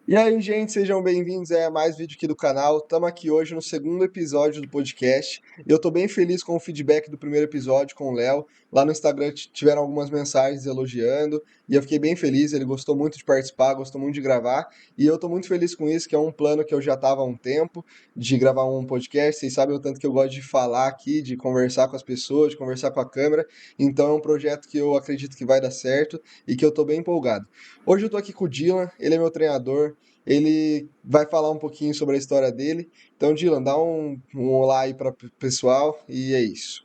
E aí, gente, sejam bem-vindos a mais vídeo aqui do canal. Estamos aqui hoje no segundo episódio do podcast. Eu tô bem feliz com o feedback do primeiro episódio com o Léo. Lá no Instagram tiveram algumas mensagens elogiando e eu fiquei bem feliz. Ele gostou muito de participar, gostou muito de gravar e eu tô muito feliz com isso, que é um plano que eu já tava há um tempo de gravar um podcast. Vocês sabem o tanto que eu gosto de falar aqui, de conversar com as pessoas, de conversar com a câmera. Então é um projeto que eu acredito que vai dar certo e que eu tô bem empolgado. Hoje eu tô aqui com o Dylan, ele é meu treinador. Ele vai falar um pouquinho sobre a história dele. Então, Dylan, dá um olá aí para o pessoal e é isso.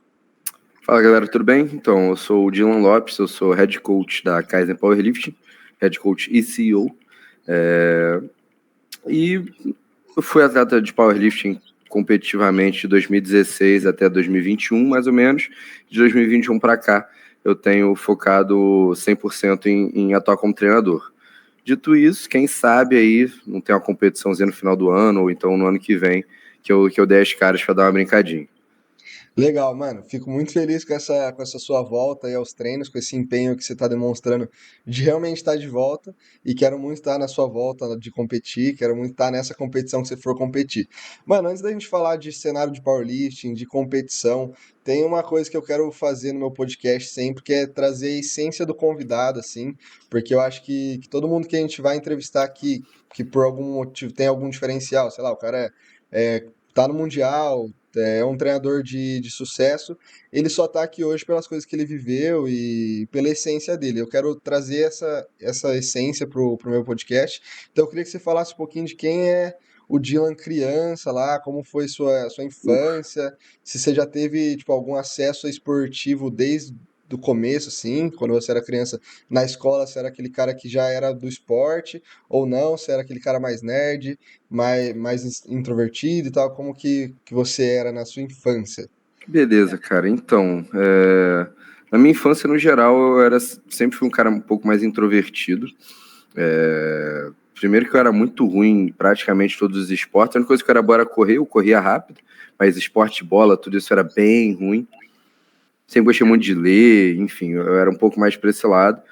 Fala galera, tudo bem? Então, eu sou o Dylan Lopes, eu sou Head Coach da Kaizen Powerlifting, Head Coach e CEO. E eu fui atleta de Powerlifting competitivamente de 2016 até 2021, mais ou menos. De 2021 para cá, eu tenho focado 100% em atuar como treinador. Dito isso, quem sabe aí não tem uma competiçãozinha no final do ano, ou então no ano que vem, que eu dei as caras para dar uma brincadinha. Legal, mano. Fico muito feliz com essa sua volta aí aos treinos, com esse empenho que você está demonstrando de realmente estar de volta. E quero muito estar na sua volta de competir, quero muito estar nessa competição que você for competir. Mano, antes da gente falar de cenário de powerlifting, de competição, tem uma coisa que eu quero fazer no meu podcast sempre, que é trazer a essência do convidado, assim, porque eu acho que todo mundo que a gente vai entrevistar aqui, que por algum motivo tem algum diferencial, sei lá, o cara tá no Mundial, é um treinador de sucesso, ele só tá aqui hoje pelas coisas que ele viveu e pela essência dele. Eu quero trazer essa essência pro meu podcast. Então eu queria que você falasse um pouquinho de quem é o Dylan criança lá, como foi sua infância, se você já teve tipo, algum acesso esportivo desde do começo, assim, quando você era criança na escola, se era aquele cara que já era do esporte, ou não, se era aquele cara mais nerd, mais introvertido e tal, como que você era na sua infância? Beleza, cara. Então, na minha infância, no geral, sempre fui um cara um pouco mais introvertido. Primeiro que eu era muito ruim em praticamente todos os esportes. A única coisa que eu era bom era correr, eu corria rápido, mas esporte, bola, tudo isso era bem ruim. Sempre gostei muito de ler, enfim, eu era um pouco mais para esse lado.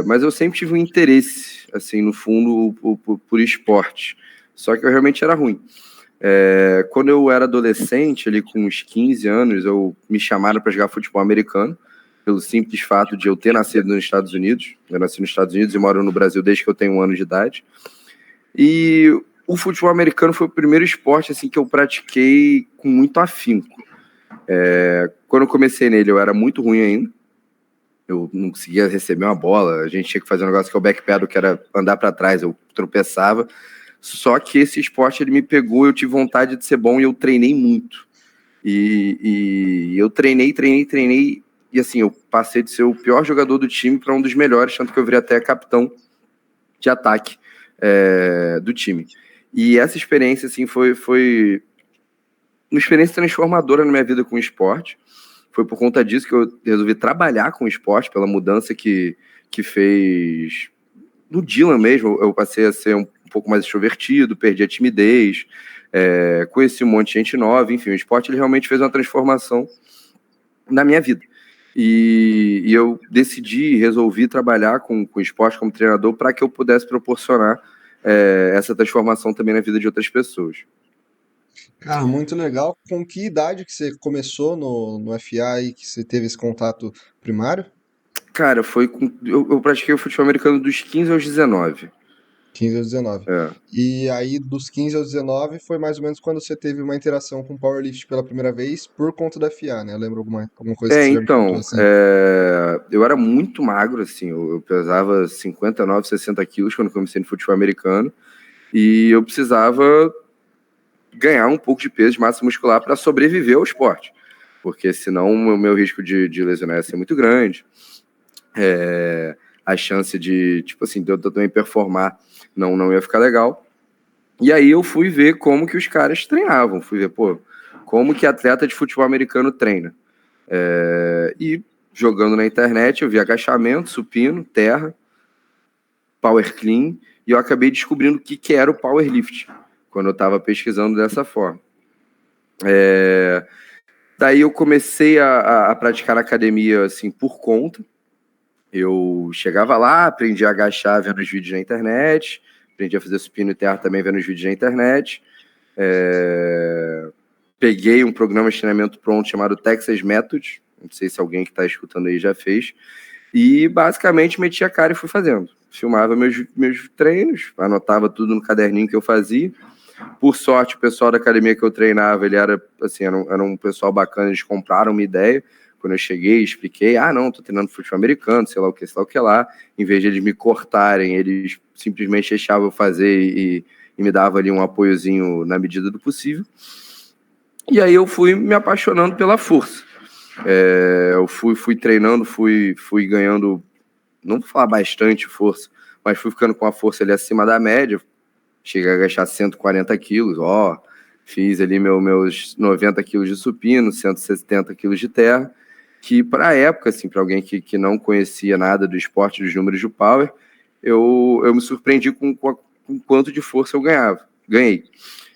Mas eu sempre tive um interesse, assim, no fundo, por esporte. Só que eu realmente era ruim. Quando eu era adolescente, ali com uns 15 anos, me chamaram para jogar futebol americano, pelo simples fato de eu ter nascido nos Estados Unidos. Eu nasci nos Estados Unidos e moro no Brasil desde que eu tenho 1 ano de idade. E o futebol americano foi o primeiro esporte assim que eu pratiquei com muito afinco. Quando eu comecei nele, eu era muito ruim ainda. Eu não conseguia receber uma bola. A gente tinha que fazer um negócio que é o backpedal, que era andar para trás. Eu tropeçava. Só que esse esporte ele me pegou, eu tive vontade de ser bom e eu treinei muito. E eu treinei, e assim, eu passei de ser o pior jogador do time para um dos melhores, tanto que eu virei até capitão de ataque do time. E essa experiência, assim, foi uma experiência transformadora na minha vida com o esporte. Foi por conta disso que eu resolvi trabalhar com o esporte, pela mudança que fez no Dylan mesmo. Eu passei a ser um pouco mais extrovertido, perdi a timidez, conheci um monte de gente nova, enfim, o esporte ele realmente fez uma transformação na minha vida. E eu resolvi trabalhar com o esporte como treinador para que eu pudesse proporcionar essa transformação também na vida de outras pessoas. Cara, muito legal. Com que idade que você começou no FA e que você teve esse contato primário? Cara, eu pratiquei o futebol americano dos 15 aos 19. 15 aos 19. É. E aí, dos 15 aos 19, foi mais ou menos quando você teve uma interação com o Powerlift pela primeira vez por conta da FA, né? Eu lembro alguma coisa que você já me contou Então, assim. eu era muito magro, assim, eu pesava 59, 60 quilos quando comecei no futebol americano, e eu precisava ganhar um pouco de peso de massa muscular para sobreviver ao esporte, porque senão o meu risco de lesionar ia ser muito grande. A chance de, tipo assim, de eu também performar não ia ficar legal. E aí eu fui ver como que os caras treinavam, fui ver, pô, como que atleta de futebol americano treina. E jogando na internet, eu vi agachamento, supino, terra, power clean, e eu acabei descobrindo o que era o powerlift, quando eu estava pesquisando dessa forma. Daí eu comecei a praticar na academia, assim, por conta. Eu chegava lá, aprendia a agachar vendo os vídeos na internet, Aprendi a fazer supino e terra também vendo os vídeos na internet. Peguei um programa de treinamento pronto chamado Texas Method. Não sei se alguém que está escutando aí já fez. E basicamente meti a cara e fui fazendo. Filmava meus treinos, anotava tudo no caderninho que eu fazia. Por sorte, o pessoal da academia que eu treinava, ele era um pessoal bacana, eles compraram uma ideia. Quando eu cheguei, expliquei, não, tô treinando futebol americano, sei lá o que lá. Em vez de eles me cortarem, eles simplesmente deixavam eu fazer e me davam ali um apoiozinho na medida do possível. E aí eu fui me apaixonando pela força. Eu fui treinando, fui ganhando, não vou falar bastante força, mas fui ficando com a força ali acima da média. Cheguei a agachar 140 quilos, fiz ali meus 90 quilos de supino, 170 quilos de terra, que para a época, assim, para alguém que não conhecia nada do esporte, dos números do power, eu me surpreendi com quanto de força eu ganhei.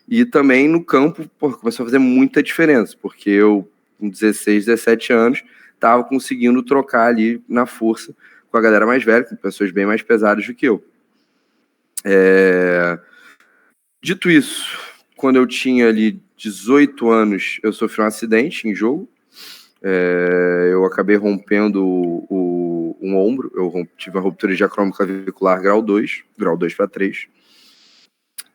E também no campo, começou a fazer muita diferença, porque eu, com 16, 17 anos, estava conseguindo trocar ali na força com a galera mais velha, com pessoas bem mais pesadas do que eu. Dito isso, quando eu tinha ali 18 anos, eu sofri um acidente em jogo. Eu acabei rompendo um ombro. Eu tive uma ruptura diacrômico-clavicular grau 2 para 3.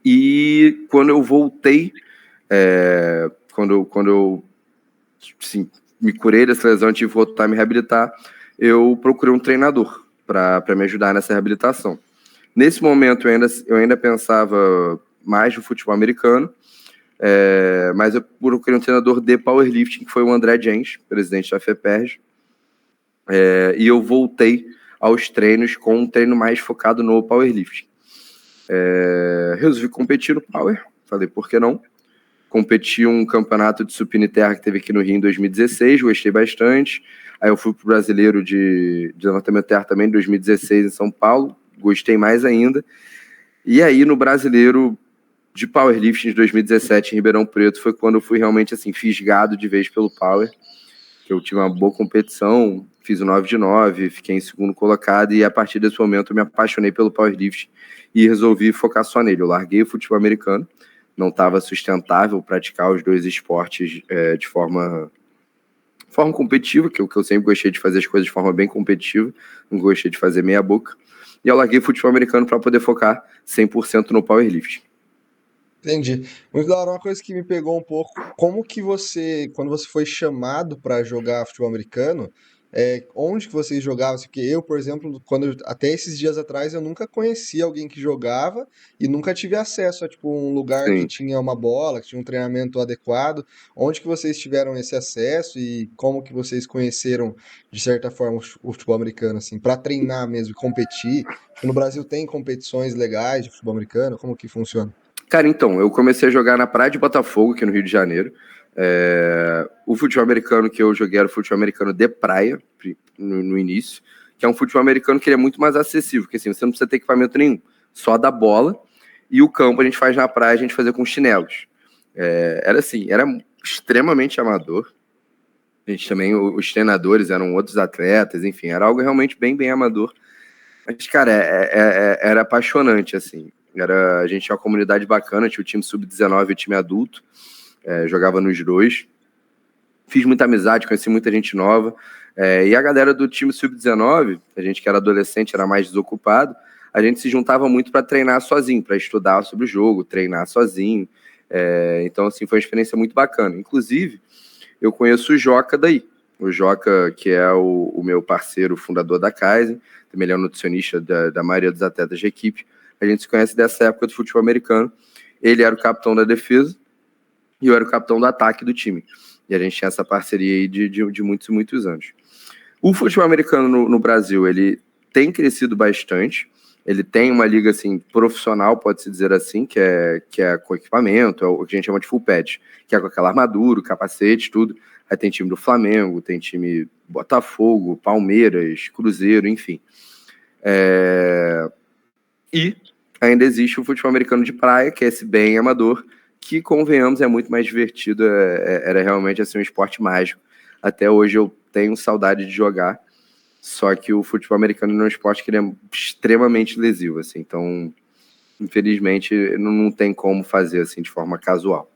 E quando eu voltei, quando eu assim, me curei dessa lesão, tive que voltar a me reabilitar, eu procurei um treinador para me ajudar nessa reabilitação. Nesse momento, eu ainda pensava mais no futebol americano, mas eu procurei um treinador de powerlifting, que foi o André Jens, presidente da FEPERJ, e eu voltei aos treinos com um treino mais focado no powerlifting. Resolvi competir no power, falei, por que não? Competi um campeonato de supino e terra que teve aqui no Rio em 2016, gostei bastante. Aí eu fui pro brasileiro de levantamento terra também em 2016 em São Paulo, gostei mais ainda. E aí no brasileiro de powerlifting de 2017 em Ribeirão Preto foi quando eu fui realmente assim fisgado de vez pelo power. Eu tive uma boa competição, fiz o 9 de 9, fiquei em segundo colocado e a partir desse momento eu me apaixonei pelo powerlifting e resolvi focar só nele. Eu larguei o futebol americano, não estava sustentável praticar os dois esportes de forma competitiva, que eu sempre gostei de fazer as coisas de forma bem competitiva, não gostei de fazer meia boca. E eu larguei o futebol americano para poder focar 100% no powerlifting. Entendi. Muito da hora, uma coisa que me pegou um pouco, como que você, quando você foi chamado para jogar futebol americano, onde que vocês jogavam? Porque eu, por exemplo, até esses dias atrás eu nunca conheci alguém que jogava e nunca tive acesso a tipo um lugar que Sim. tinha uma bola, que tinha um treinamento adequado. Onde que vocês tiveram esse acesso e como que vocês conheceram de certa forma o futebol americano assim, para treinar mesmo, competir? Tipo, no Brasil tem competições legais de futebol americano, como que funciona? Cara, então, eu comecei a jogar na Praia de Botafogo, aqui no Rio de Janeiro. O futebol americano que eu joguei era o futebol americano de praia, no início, que é um futebol americano que ele é muito mais acessível, porque assim, você não precisa ter equipamento nenhum, só da bola, e o campo a gente faz na praia, a gente fazia com chinelos. Era assim, era extremamente amador. A gente também, os treinadores eram outros atletas, enfim, era algo realmente bem, bem amador. Mas, cara, era apaixonante, assim. A gente tinha uma comunidade bacana, tinha o time sub-19 e o time adulto, jogava nos dois. Fiz muita amizade, conheci muita gente nova. E a galera do time sub-19, a gente que era adolescente, era mais desocupado, a gente se juntava muito para treinar sozinho, para estudar sobre o jogo, treinar sozinho. Então, assim, foi uma experiência muito bacana. Inclusive, eu conheço o Joca daí. O Joca, que é o meu parceiro fundador da Kaizen, também ele é um nutricionista da maioria dos atletas de equipe. A gente se conhece dessa época do futebol americano. Ele era o capitão da defesa e eu era o capitão do ataque do time. E a gente tinha essa parceria aí de muitos e muitos anos. O futebol americano no Brasil, ele tem crescido bastante. Ele tem uma liga assim, profissional, pode-se dizer assim, que é com equipamento, é o que a gente chama de full patch, que é com aquela armadura, capacete, tudo. Aí tem time do Flamengo, tem time Botafogo, Palmeiras, Cruzeiro, enfim. E ainda existe o futebol americano de praia, que é esse bem amador, que, convenhamos, é muito mais divertido, era realmente assim, um esporte mágico. Até hoje eu tenho saudade de jogar, só que o futebol americano é um esporte que ele é extremamente lesivo, assim, então infelizmente, não tem como fazer assim de forma casual.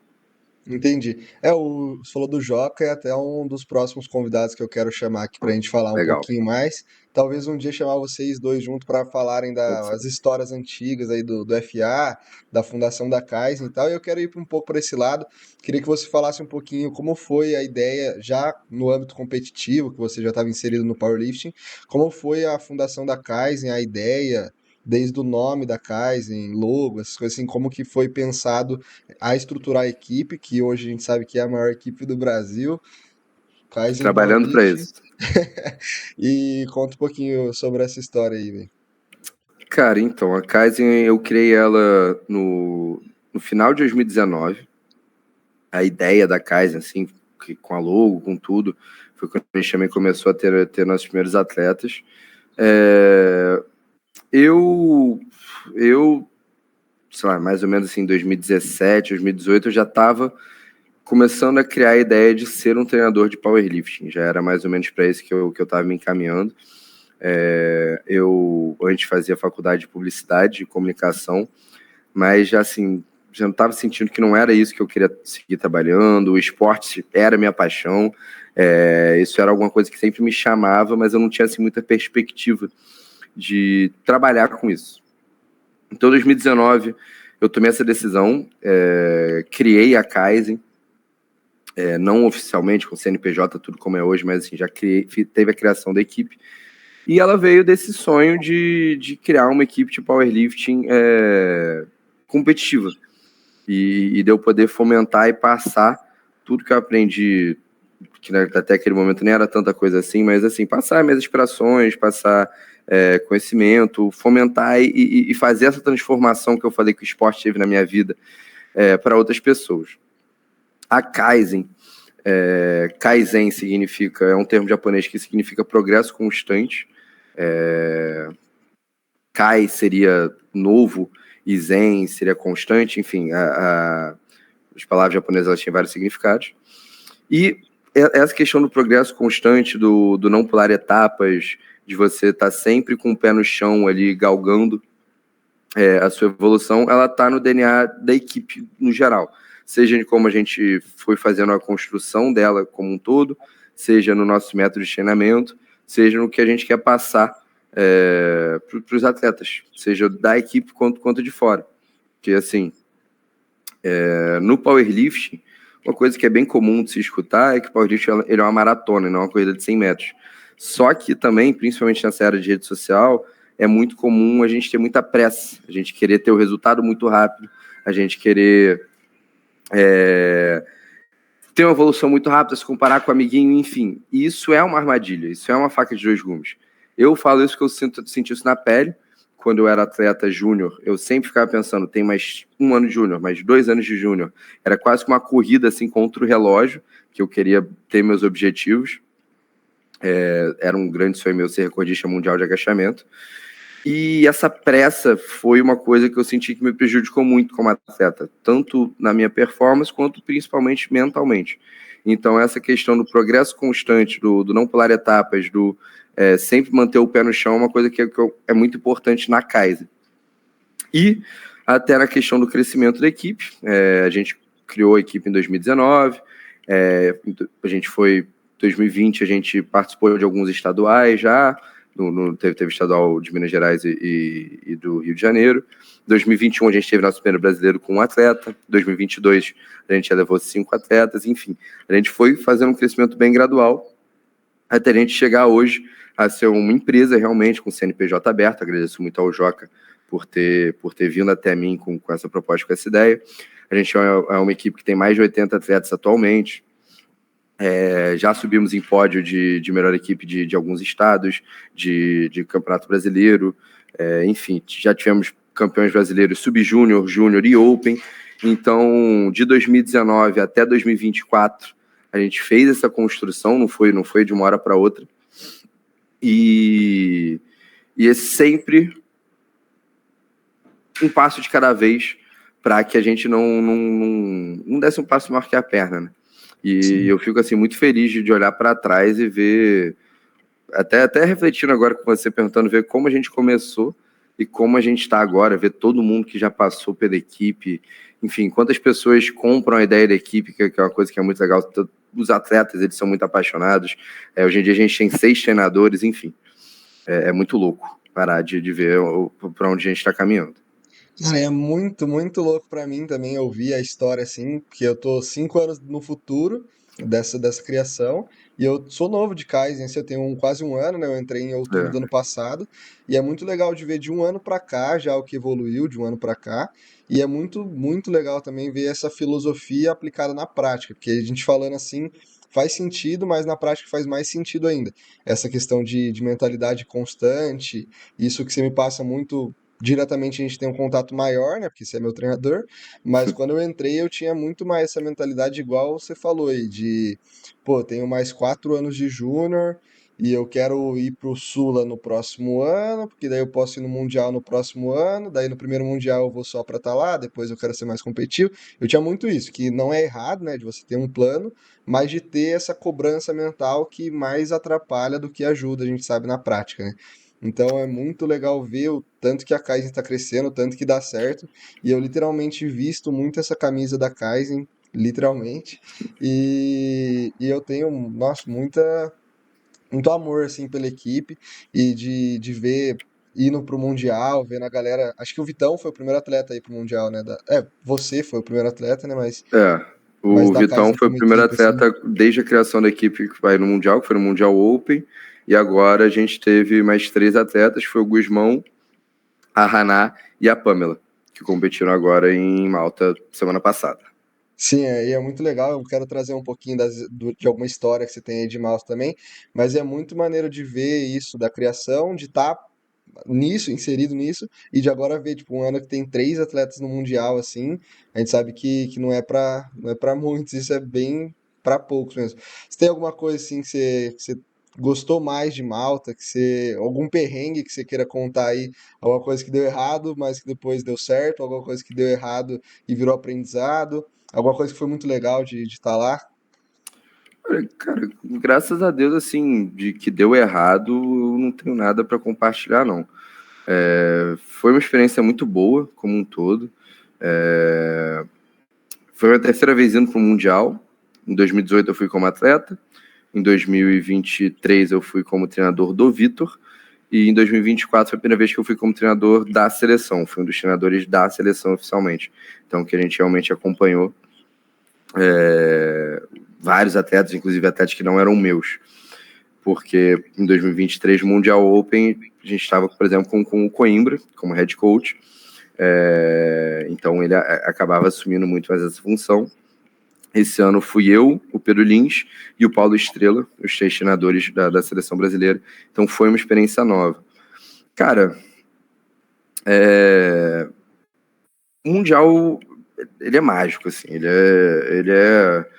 Entendi. Você falou do Joca, é até um dos próximos convidados que eu quero chamar aqui pra gente falar um Legal, pouquinho mais. Talvez um dia chamar vocês dois juntos para falarem pode ser. das histórias antigas aí do FA, da fundação da Kaizen e tal. E eu quero ir um pouco para esse lado. Queria que você falasse um pouquinho como foi a ideia, já no âmbito competitivo, que você já estava inserido no powerlifting, como foi a fundação da Kaizen, a ideia, desde o nome da Kaizen, logo, essas coisas assim, como que foi pensado a estruturar a equipe, que hoje a gente sabe que é a maior equipe do Brasil, Kaizen Trabalhando para Powerlifting. isso. E conta um pouquinho sobre essa história aí, velho. Cara, então, a Kaizen eu criei ela no final de 2019. A ideia da Kaizen, assim, com a logo, com tudo, foi quando a gente também começou a ter nossos primeiros atletas. É, eu, sei lá, mais ou menos assim, em 2017, 2018, eu já estava começando a criar a ideia de ser um treinador de powerlifting. Já era mais ou menos para isso que eu estava me encaminhando. Eu antes fazia faculdade de publicidade e comunicação, mas já assim, já não estava sentindo que não era isso que eu queria seguir trabalhando, o esporte era minha paixão, isso era alguma coisa que sempre me chamava, mas eu não tinha assim, muita perspectiva de trabalhar com isso. Então, em 2019, eu tomei essa decisão, criei a Kaizen, não oficialmente com CNPJ, tudo como é hoje, mas assim, já teve a criação da equipe, e ela veio desse sonho de criar uma equipe de powerlifting competitiva. E de eu poder fomentar e passar tudo que eu aprendi, que até aquele momento nem era tanta coisa assim, mas assim, passar minhas inspirações, passar conhecimento, fomentar e fazer essa transformação que eu falei que o esporte teve na minha vida para outras pessoas. A Kaizen, Kaizen é um termo japonês que significa progresso constante. Kai seria novo e Zen seria constante, enfim, as palavras japonesas elas têm vários significados. E essa questão do progresso constante, do não pular etapas, de você estar sempre com o pé no chão ali, galgando a sua evolução, ela está no DNA da equipe no geral. Seja de como a gente foi fazendo a construção dela como um todo, seja no nosso método de treinamento, seja no que a gente quer passar para os atletas, seja da equipe quanto de fora. Porque, assim, no powerlifting, uma coisa que é bem comum de se escutar é que o powerlifting ele é uma maratona, não é uma corrida de 100 metros. Só que também, principalmente nessa era de rede social, é muito comum a gente ter muita pressa, a gente querer ter o resultado muito rápido, a gente querer ter uma evolução muito rápida, se comparar com o amiguinho, enfim. E isso é uma armadilha, isso é uma faca de dois gumes. Eu falo isso que eu senti isso na pele. Quando eu era atleta júnior, eu sempre ficava pensando, tem mais 1 ano de júnior, mais 2 anos de júnior. Era quase que uma corrida assim contra o relógio, que eu queria ter meus objetivos. Era um grande sonho meu ser recordista mundial de agachamento. E essa pressa foi uma coisa que eu senti que me prejudicou muito como atleta, tanto na minha performance, quanto principalmente mentalmente. Então, essa questão do progresso constante, do não pular etapas, do sempre manter o pé no chão, é uma coisa que é muito importante na Kaizen. E até na questão do crescimento da equipe, a gente criou a equipe em 2019, a gente foi, em 2020, a gente participou de alguns estaduais já, teve estadual de Minas Gerais e do Rio de Janeiro. 2021 a gente teve nosso primeiro brasileiro com um atleta. 2022 a gente já levou 5 atletas. Enfim, a gente foi fazendo um crescimento bem gradual até a gente chegar hoje a ser uma empresa realmente com CNPJ aberto. Agradeço muito ao Joca por ter vindo até mim com essa proposta, com essa ideia. A gente é uma equipe que tem mais de 80 atletas atualmente. Já subimos em pódio de melhor equipe de alguns estados, de Campeonato Brasileiro, enfim, já tivemos campeões brasileiros sub-júnior, júnior e open. Então, de 2019 até 2024, a gente fez essa construção, não foi de uma hora para outra, e é sempre um passo de cada vez para que a gente não desse um passo maior que a perna, né? E eu fico assim muito feliz de olhar para trás e ver, até refletindo agora com você perguntando, ver como a gente começou e como a gente está agora, ver todo mundo que já passou pela equipe, enfim, quantas pessoas compram a ideia da equipe, que é uma coisa que é muito legal. Os atletas, eles são muito apaixonados. Hoje em dia a gente tem 6 treinadores, enfim. É muito louco parar de ver para onde a gente está caminhando. Cara, é muito, muito louco pra mim também ouvir a história assim, porque eu tô 5 anos no futuro dessa criação e eu sou novo de Kaizen, assim, eu tenho quase um ano, né? Eu entrei em outubro do ano passado e é muito legal de ver de um ano pra cá já o que evoluiu de um ano pra cá e é muito, muito legal também ver essa filosofia aplicada na prática, porque a gente falando assim faz sentido, mas na prática faz mais sentido ainda. Essa questão de mentalidade constante, isso que você me passa muito diretamente a gente tem um contato maior, né? Porque você é meu treinador, mas quando eu entrei eu tinha muito mais essa mentalidade igual você falou aí, de pô, tenho mais 4 anos de júnior e eu quero ir pro Sula no próximo ano, porque daí eu posso ir no Mundial no próximo ano, daí no primeiro Mundial eu vou só pra estar lá, depois eu quero ser mais competitivo. Eu tinha muito isso, que não é errado, né, de você ter um plano, mas de ter essa cobrança mental que mais atrapalha do que ajuda, a gente sabe na prática, né? Então é muito legal ver o tanto que a Kaizen está crescendo, o tanto que dá certo. E eu literalmente visto muito essa camisa da Kaizen, literalmente. E eu tenho, nossa, muito amor assim pela equipe e de ver indo pro Mundial, vendo a galera. Acho que o Vitão foi o primeiro atleta aí pro Mundial, né? Você foi o primeiro atleta, né? Mas O da Vitão Kaizen foi o como primeiro equipe, assim. atleta desde a criação da equipe que vai no Mundial, que foi no Mundial Open, e agora a gente teve mais 3 atletas, foi o Gusmão, a Haná e a Pamela, que competiram agora em Malta semana passada. Sim, e é muito legal. Eu quero trazer um pouquinho de alguma história que você tem aí de mouse também, mas é muito maneiro de ver isso da criação, de estar nisso, inserido nisso, e de agora ver, tipo, um ano que tem 3 atletas no Mundial, assim, a gente sabe que não é para muitos, isso é bem para poucos mesmo. Você tem alguma coisa assim que você gostou mais de Malta, algum perrengue que você queira contar aí, alguma coisa que deu errado, mas que depois deu certo, alguma coisa que deu errado e virou aprendizado, alguma coisa que foi muito legal de estar lá? Cara, graças a Deus, assim, de que deu errado, eu não tenho nada para compartilhar, não. Foi uma experiência muito boa, como um todo. Foi a terceira vez indo para o Mundial. Em 2018 eu fui como atleta. Em 2023 eu fui como treinador do Vitor. E em 2024 foi a primeira vez que eu fui como treinador da seleção. Fui um dos treinadores da seleção oficialmente. Então, que a gente realmente acompanhou vários atletas, inclusive atletas que não eram meus. Porque em 2023, no Mundial Open, a gente estava, por exemplo, com o Coimbra como head coach. Então ele acabava assumindo muito mais essa função. Esse ano fui eu, o Pedro Lins e o Paulo Estrela, os 3 treinadores da seleção brasileira. Então foi uma experiência nova. Cara, o Mundial, ele é mágico, assim. Ele é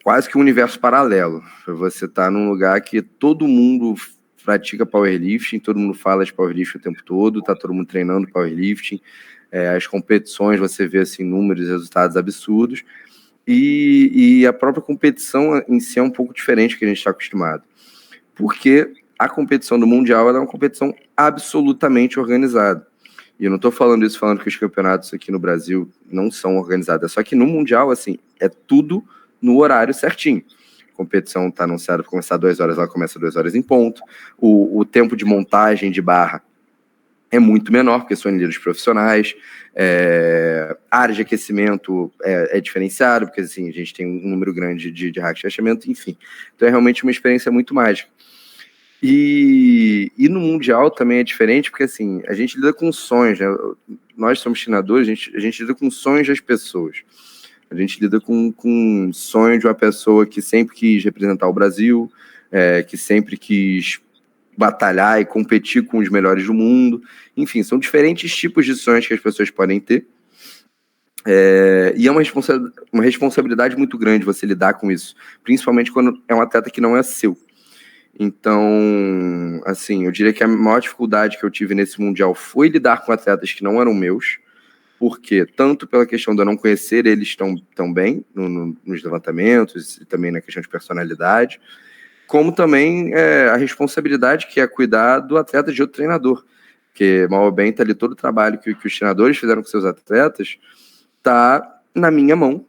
quase que um universo paralelo. Você tá num lugar que todo mundo pratica powerlifting, todo mundo fala de powerlifting o tempo todo, tá todo mundo treinando powerlifting. As competições, você vê assim, números e resultados absurdos. E a própria competição em si é um pouco diferente do que a gente está acostumado. Porque a competição do Mundial ela é uma competição absolutamente organizada. E eu não estou falando isso falando que os campeonatos aqui no Brasil não são organizados. É só que no Mundial, assim, é tudo no horário certinho. A competição está anunciada para começar 2 horas, ela começa 2 horas em ponto. O tempo de montagem de barra é muito menor, porque são líderes profissionais. A área de aquecimento é diferenciado, porque assim, a gente tem um número grande de racks de aquecimento, enfim. Então é realmente uma experiência muito mágica. E no Mundial também é diferente, porque assim, a gente lida com sonhos, né? Nós somos treinadores, a gente lida com sonhos das pessoas. A gente lida com o sonho de uma pessoa que sempre quis representar o Brasil, que sempre quis batalhar e competir com os melhores do mundo. Enfim, são diferentes tipos de sonhos que as pessoas podem ter. E é uma responsabilidade muito grande você lidar com isso, principalmente quando é um atleta que não é seu. Então, assim, eu diria que a maior dificuldade que eu tive nesse Mundial foi lidar com atletas que não eram meus, porque tanto pela questão de eu não conhecer eles tão bem nos levantamentos e também na questão de personalidade, como também a responsabilidade que é cuidar do atleta de outro treinador. Porque, mal ou bem, tá ali todo o trabalho que os treinadores fizeram com seus atletas, tá na minha mão,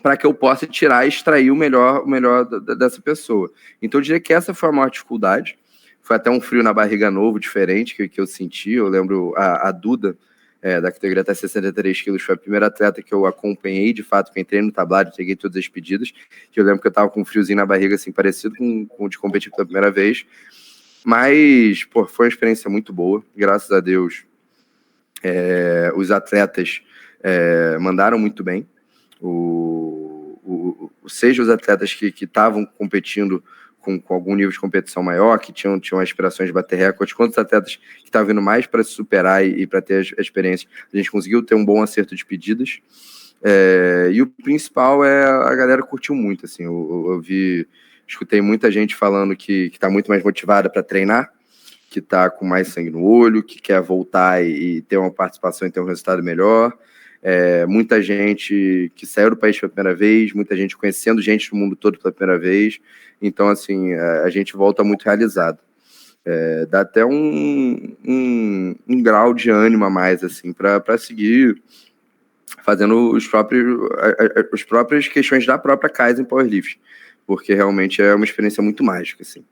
para que eu possa tirar e extrair o melhor dessa pessoa. Então, eu diria que essa foi a maior dificuldade. Foi até um frio na barriga novo, diferente, que eu senti. Eu lembro a Duda, da categoria até 63 quilos, foi a primeira atleta que eu acompanhei, de fato, que entrei no tablado, peguei todas as pedidas, que eu lembro que eu estava com um friozinho na barriga, assim, parecido com o de competir pela primeira vez. Mas, pô, foi uma experiência muito boa, graças a Deus. Os atletas mandaram muito bem. Seja os atletas que estavam competindo com algum nível de competição maior, que tinham aspirações de bater recordes, quanto os atletas que estavam vindo mais para se superar e para ter a experiência, a gente conseguiu ter um bom acerto de pedidas. E o principal a galera curtiu muito, assim, eu escutei muita gente falando que está muito mais motivada para treinar, que está com mais sangue no olho, que quer voltar e ter uma participação e ter um resultado melhor. Muita gente que saiu do país pela primeira vez, muita gente conhecendo gente do mundo todo pela primeira vez. Então, assim, a gente volta muito realizado. Dá até um grau de ânimo a mais, assim, para seguir fazendo os próprias questões da própria Kaizen Powerlifting, porque realmente é uma experiência muito mágica, assim.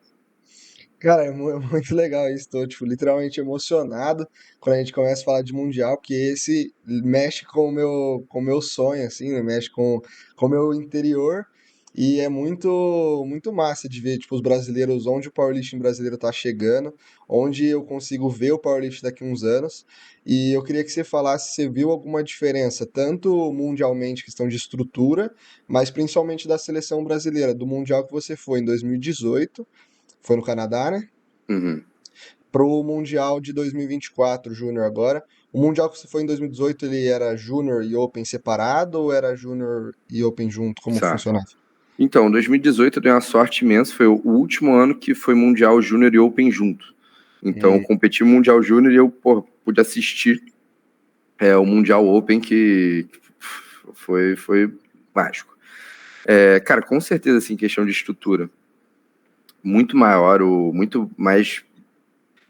Cara, é muito legal isso. Estou, tipo, literalmente emocionado quando a gente começa a falar de Mundial, porque esse mexe com o meu sonho, assim, né? Mexe com o meu interior. E é muito massa de ver, tipo, os brasileiros, onde o powerlifting brasileiro tá chegando, onde eu consigo ver o powerlifting daqui a uns anos. E eu queria que você falasse se você viu alguma diferença, tanto mundialmente, questão de estrutura, mas principalmente da seleção brasileira, do Mundial que você foi em 2018, foi no Canadá, né? Uhum. Pro Mundial de 2024, Júnior agora. O Mundial que você foi em 2018, ele era Júnior e Open separado ou era Júnior e Open junto? Como Certo. funcionava? Então, 2018 eu dei uma sorte imensa, foi o último ano que foi Mundial Júnior e Open junto. Então, eu competi no Mundial Júnior e eu pude assistir o Mundial Open, que foi mágico. Cara, com certeza, assim, questão de estrutura, muito maior, muito mais...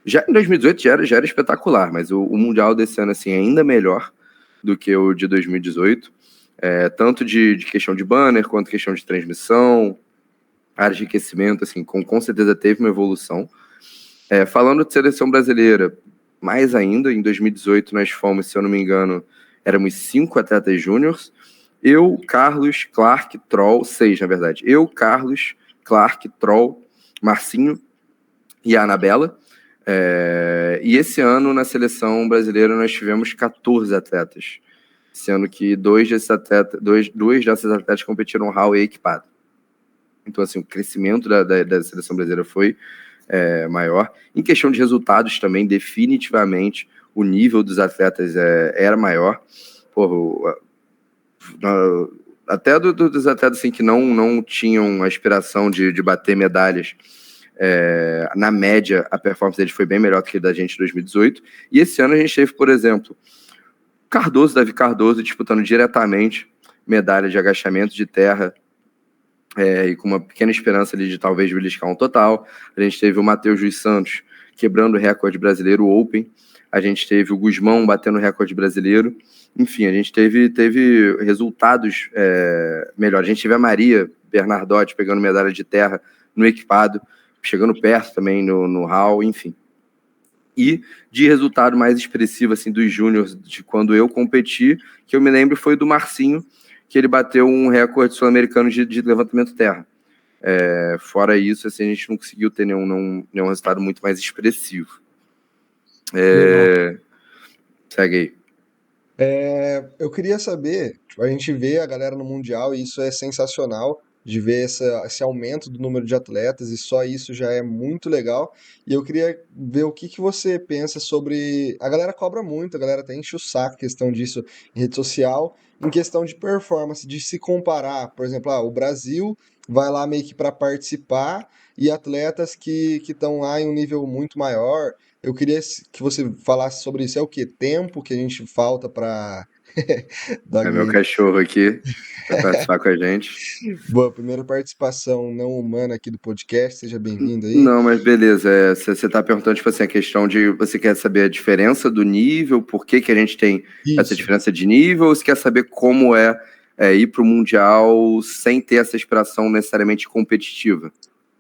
Já em 2018 já era espetacular, mas o Mundial desse ano, assim, é ainda melhor do que o de 2018. Tanto de questão de banner, quanto questão de transmissão, áreas de aquecimento, assim, com certeza teve uma evolução. Falando de seleção brasileira, mais ainda, em 2018 nós fomos, se eu não me engano, éramos 5 atletas júniores, eu, Carlos, Clark, Troll, 6 na verdade, eu, Carlos, Clark, Troll, Marcinho e a Anabela. E esse ano na seleção brasileira nós tivemos 14 atletas, sendo que dois dessas atletas competiram RAW e equipado. Então, assim, o crescimento da seleção brasileira foi maior. Em questão de resultados também, definitivamente, o nível dos atletas era maior. Até dos atletas assim, que não tinham a aspiração de bater medalhas, na média, a performance deles foi bem melhor do que a da gente em 2018. E esse ano a gente teve, por exemplo, Davi Cardoso disputando diretamente medalha de agachamento de terra, e com uma pequena esperança ali de talvez beliscar um total. A gente teve o Matheus Juiz Santos quebrando o recorde brasileiro Open. A gente teve o Guzmão batendo o recorde brasileiro. Enfim, a gente teve resultados melhores. A gente teve a Maria Bernardotti pegando medalha de terra no equipado, chegando perto também no hall, enfim. E de resultado mais expressivo assim, dos júniors, de quando eu competi, que eu me lembro foi do Marcinho, que ele bateu um recorde sul-americano de levantamento terra. Fora isso, assim, a gente não conseguiu ter nenhum resultado muito mais expressivo. Segue aí. Eu queria saber, tipo, a gente vê a galera no Mundial e isso é sensacional, de ver esse aumento do número de atletas e só isso já é muito legal. E eu queria ver o que que você pensa sobre. A galera cobra muito, a galera até enche o saco questão disso em rede social, em questão de performance, de se comparar. Por exemplo, o Brasil vai lá meio que para participar e atletas que estão lá em um nível muito maior. eu queria que você falasse sobre isso. É o quê? Tempo que a gente falta para É meu Dog. cachorro aqui para participar com a gente. Boa, primeira participação não humana aqui do podcast. Seja bem-vindo aí. Não, mas beleza. Você tá perguntando, tipo assim, a questão de você quer saber a diferença do nível, por que que a gente tem essa Isso. diferença de nível, ou você quer saber como ir para o Mundial sem ter essa aspiração necessariamente competitiva?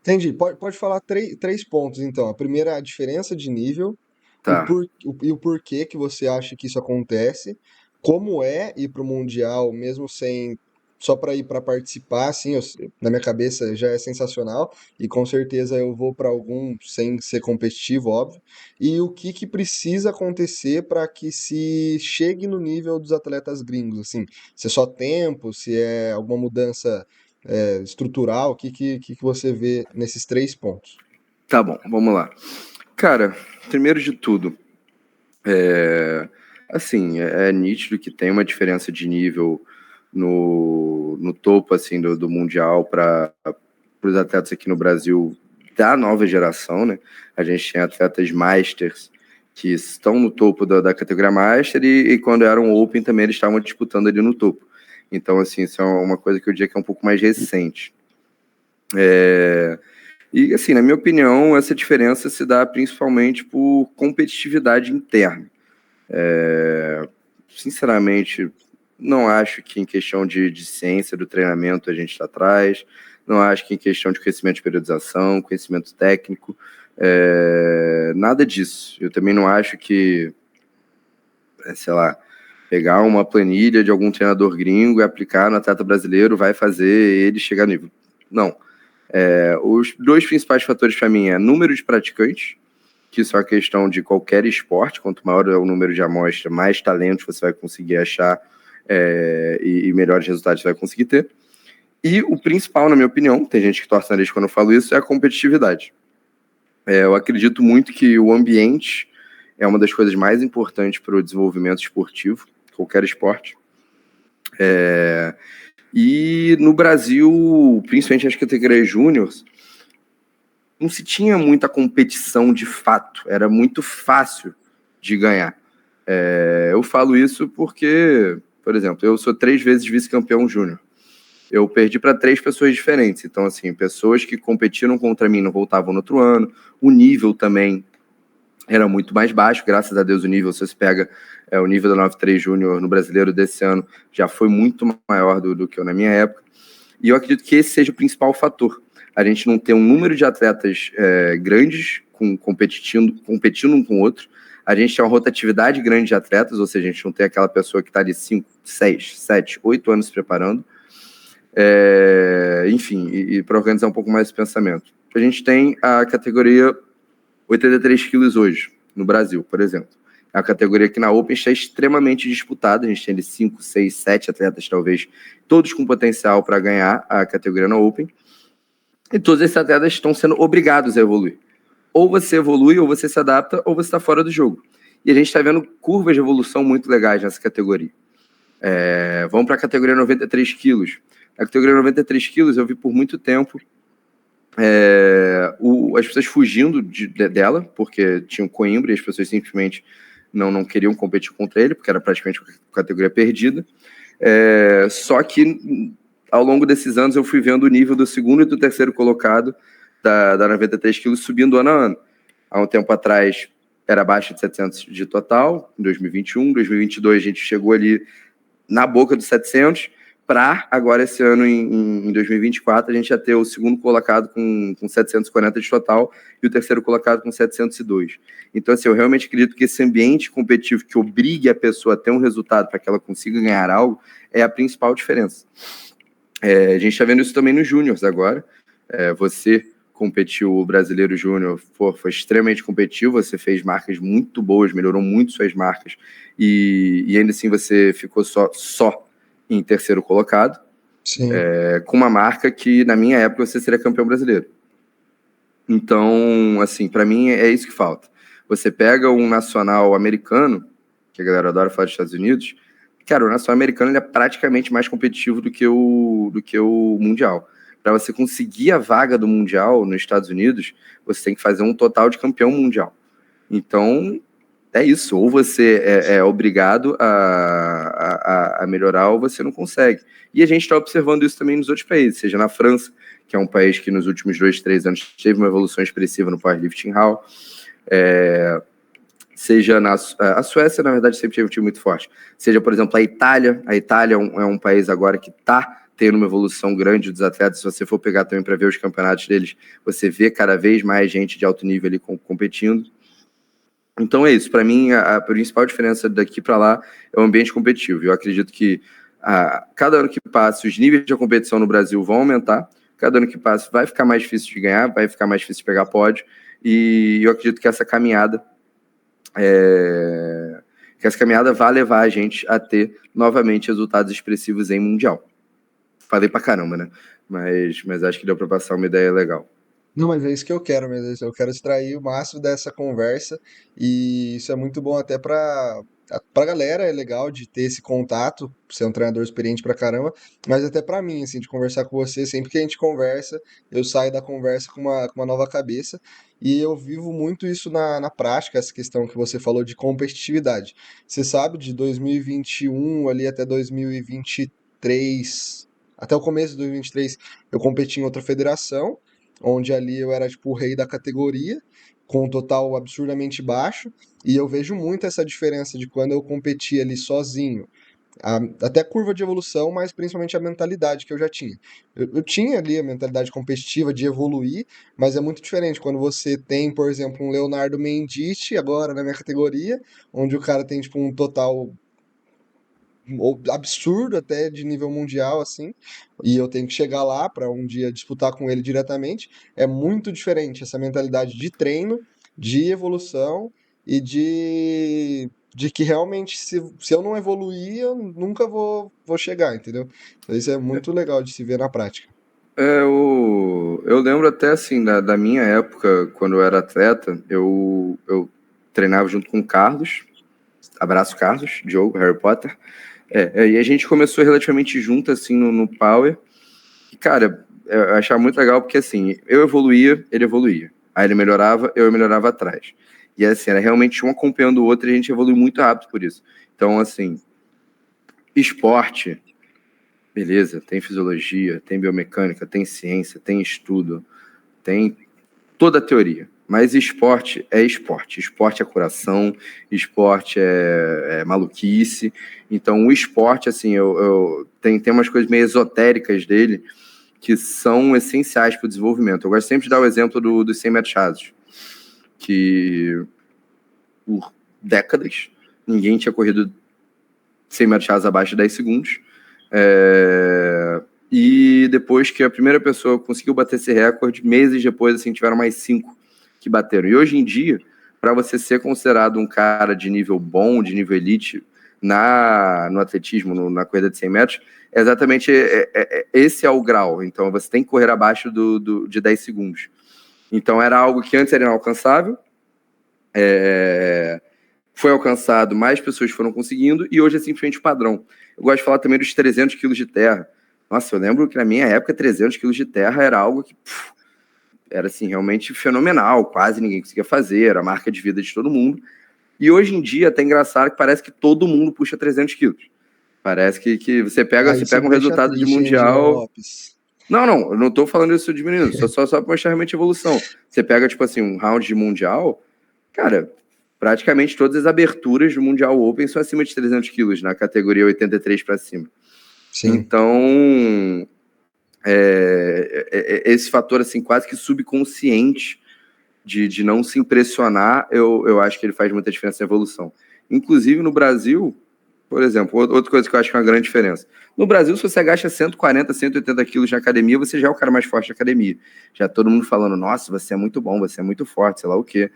Entendi. Pode falar três pontos, então. A primeira é a diferença de nível, Tá. e o porquê que você acha que isso acontece, como é ir para o Mundial, mesmo sem. Só para ir para participar, assim, na minha cabeça já é sensacional, e com certeza eu vou para algum sem ser competitivo, óbvio. E o que precisa acontecer para que se chegue no nível dos atletas gringos, assim, se é só tempo, se é alguma mudança estrutural, o que você vê nesses três pontos? Tá bom, vamos lá. Cara, primeiro de tudo, assim, é nítido que tem uma diferença de nível no topo, assim, do Mundial para os atletas aqui no Brasil da nova geração, né? A gente tem atletas Masters que estão no topo da categoria Master e quando eram Open também eles estavam disputando ali no topo. Então, assim, isso é uma coisa que eu diria que é um pouco mais recente. E, assim, na minha opinião, essa diferença se dá principalmente por competitividade interna. Sinceramente, não acho que em questão de ciência do treinamento a gente está atrás, não acho que em questão de conhecimento de periodização, conhecimento técnico, nada disso. Eu também não acho que, sei lá, pegar uma planilha de algum treinador gringo e aplicar no atleta brasileiro vai fazer ele chegar no nível. Não. Os dois principais fatores para mim é número de praticantes, que isso é uma questão de qualquer esporte, quanto maior é o número de amostra, mais talentos você vai conseguir achar e melhores resultados você vai conseguir ter. E o principal, na minha opinião, tem gente que torce o nariz quando eu falo isso, é a competitividade. Eu acredito muito que o ambiente é uma das coisas mais importantes para o desenvolvimento esportivo, qualquer esporte. E no Brasil, principalmente as categorias júniores, não se tinha muita competição de fato, era muito fácil de ganhar. Eu falo isso porque, por exemplo, eu sou 3 vezes vice-campeão júnior. Eu perdi para 3 pessoas diferentes. Então, assim, pessoas que competiram contra mim não voltavam no outro ano. O nível também era muito mais baixo. Graças a Deus, o nível, se você pega o nível da 93 Júnior no brasileiro desse ano, já foi muito maior do que eu na minha época. E eu acredito que esse seja o principal fator. A gente não ter um número de atletas grandes competindo um com o outro. A gente tem uma rotatividade grande de atletas, ou seja, a gente não tem aquela pessoa que está ali 5, 6, 7, 8 anos se preparando. Enfim, e para organizar um pouco mais esse pensamento. A gente tem a categoria 83 quilos hoje, no Brasil, por exemplo. É a categoria que na Open está extremamente disputada. A gente tem ali 5, 6, 7 atletas, talvez, todos com potencial para ganhar a categoria na Open. E todos esses atletas estão sendo obrigados a evoluir. Ou você evolui, ou você se adapta, ou você está fora do jogo. E a gente está vendo curvas de evolução muito legais nessa categoria. Vamos para a categoria 93 quilos. A categoria 93 quilos eu vi por muito tempo as pessoas fugindo dela, porque tinham Coimbra e as pessoas simplesmente não queriam competir contra ele, porque era praticamente uma categoria perdida. Só que ao longo desses anos eu fui vendo o nível do segundo e do terceiro colocado da 93 quilos subindo ano a ano. Há um tempo atrás era abaixo de 700 de total, em 2021, 2022 a gente chegou ali na boca dos 700, para agora esse ano, em 2024, a gente já ter o segundo colocado com 740 de total e o terceiro colocado com 702. Então, assim, eu realmente acredito que esse ambiente competitivo que obrigue a pessoa a ter um resultado para que ela consiga ganhar algo é a principal diferença. A gente está vendo isso também nos júniors agora. Você competiu o Brasileiro Júnior, foi extremamente competitivo, você fez marcas muito boas, melhorou muito suas marcas, e ainda assim você ficou só em terceiro colocado, Sim. com uma marca que, na minha época, você seria campeão brasileiro. Então, assim, para mim é isso que falta. Você pega um nacional americano, que a galera adora falar dos Estados Unidos, cara, o nacional americano ele é praticamente mais competitivo do que o mundial. Para você conseguir a vaga do mundial nos Estados Unidos, você tem que fazer um total de campeão mundial. Então, é isso. Ou você é obrigado a melhorar, ou você não consegue. E a gente está observando isso também nos outros países, seja na França, que é um país que nos últimos 2, 3 anos teve uma evolução expressiva no powerlifting hall, seja a Suécia, na verdade, sempre teve um time muito forte. Seja, por exemplo, a Itália. A Itália é um país agora que está tendo uma evolução grande dos atletas. Se você for pegar também para ver os campeonatos deles, você vê cada vez mais gente de alto nível ali competindo. Então é isso. Para mim, a principal diferença daqui para lá é o ambiente competitivo. Eu acredito que cada ano que passa, os níveis de competição no Brasil vão aumentar. Cada ano que passa vai ficar mais difícil de ganhar, vai ficar mais difícil de pegar pódio. E eu acredito que essa caminhada vai levar a gente a ter novamente resultados expressivos em Mundial. Falei pra caramba, né? Mas acho que deu para passar uma ideia legal. Não, mas é isso que eu quero mesmo. Eu quero extrair o máximo dessa conversa e isso é muito bom até pra galera, é legal de ter esse contato, ser um treinador experiente pra caramba, mas até pra mim, assim, de conversar com você, sempre que a gente conversa, eu saio da conversa com uma nova cabeça e eu vivo muito isso na prática, essa questão que você falou de competitividade. Você sabe, de 2021 ali até 2023, até o começo de 2023, eu competi em outra federação, onde ali eu era tipo o rei da categoria, com um total absurdamente baixo, e eu vejo muito essa diferença de quando eu competia ali sozinho. Até curva de evolução, mas principalmente a mentalidade que eu já tinha. Eu tinha ali a mentalidade competitiva de evoluir, mas é muito diferente quando você tem, por exemplo, um Leonardo Mendici agora na minha categoria, onde o cara tem tipo um total absurdo até de nível mundial assim, e eu tenho que chegar lá para um dia disputar com ele diretamente, é muito diferente essa mentalidade de treino, de evolução e de que realmente se eu não evoluir, eu nunca vou chegar, entendeu? Então isso é muito legal de se ver na prática. Eu lembro até assim da minha época, quando eu era atleta, eu treinava junto com o Carlos. Abraço, Carlos, Diogo, Harry Potter. E a gente começou relativamente junto, assim, no Power. E, cara, eu achava muito legal porque, assim, eu evoluía, ele evoluía. Aí ele melhorava, eu melhorava atrás. E, assim, era realmente um acompanhando o outro e a gente evoluiu muito rápido por isso. Então, assim, esporte, beleza, tem fisiologia, tem biomecânica, tem ciência, tem estudo, tem toda a teoria. Mas esporte é esporte. Esporte é coração, esporte é maluquice. Então, o esporte, assim, tem umas coisas meio esotéricas dele que são essenciais para o desenvolvimento. Eu gosto sempre de dar o exemplo dos 100 metros rasos, que por décadas ninguém tinha corrido 100 metros rasos abaixo de 10 segundos. E depois que a primeira pessoa conseguiu bater esse recorde, meses depois, assim, tiveram mais 5 que bateram. E hoje em dia, para você ser considerado um cara de nível bom, de nível elite, no atletismo, na corrida de 100 metros, exatamente esse é o grau. Então, você tem que correr abaixo de 10 segundos. Então, era algo que antes era inalcançável, foi alcançado, mais pessoas foram conseguindo, e hoje é simplesmente o padrão. Eu gosto de falar também dos 300 quilos de terra. Nossa, eu lembro que na minha época 300 quilos de terra era algo que era assim, realmente fenomenal, quase ninguém conseguia fazer, era a marca de vida de todo mundo. E hoje em dia, até engraçado que parece que todo mundo puxa 300 quilos. Parece que você pega Aí você um me deixa resultado de triste, hein, Jean mundial. Lopes. Não, eu não tô falando isso diminuindo, só para mostrar realmente a evolução. Você pega, tipo assim, um round de mundial, cara, praticamente todas as aberturas do Mundial Open são acima de 300 quilos, na categoria 83 para cima. Sim. Então, esse fator, assim, quase que subconsciente de não se impressionar, eu acho que ele faz muita diferença na evolução. Inclusive, no Brasil, por exemplo, outra coisa que eu acho que é uma grande diferença. No Brasil, se você agacha 140, 180 quilos na academia, você já é o cara mais forte da academia. Já todo mundo falando, nossa, você é muito bom, você é muito forte, sei lá o quê.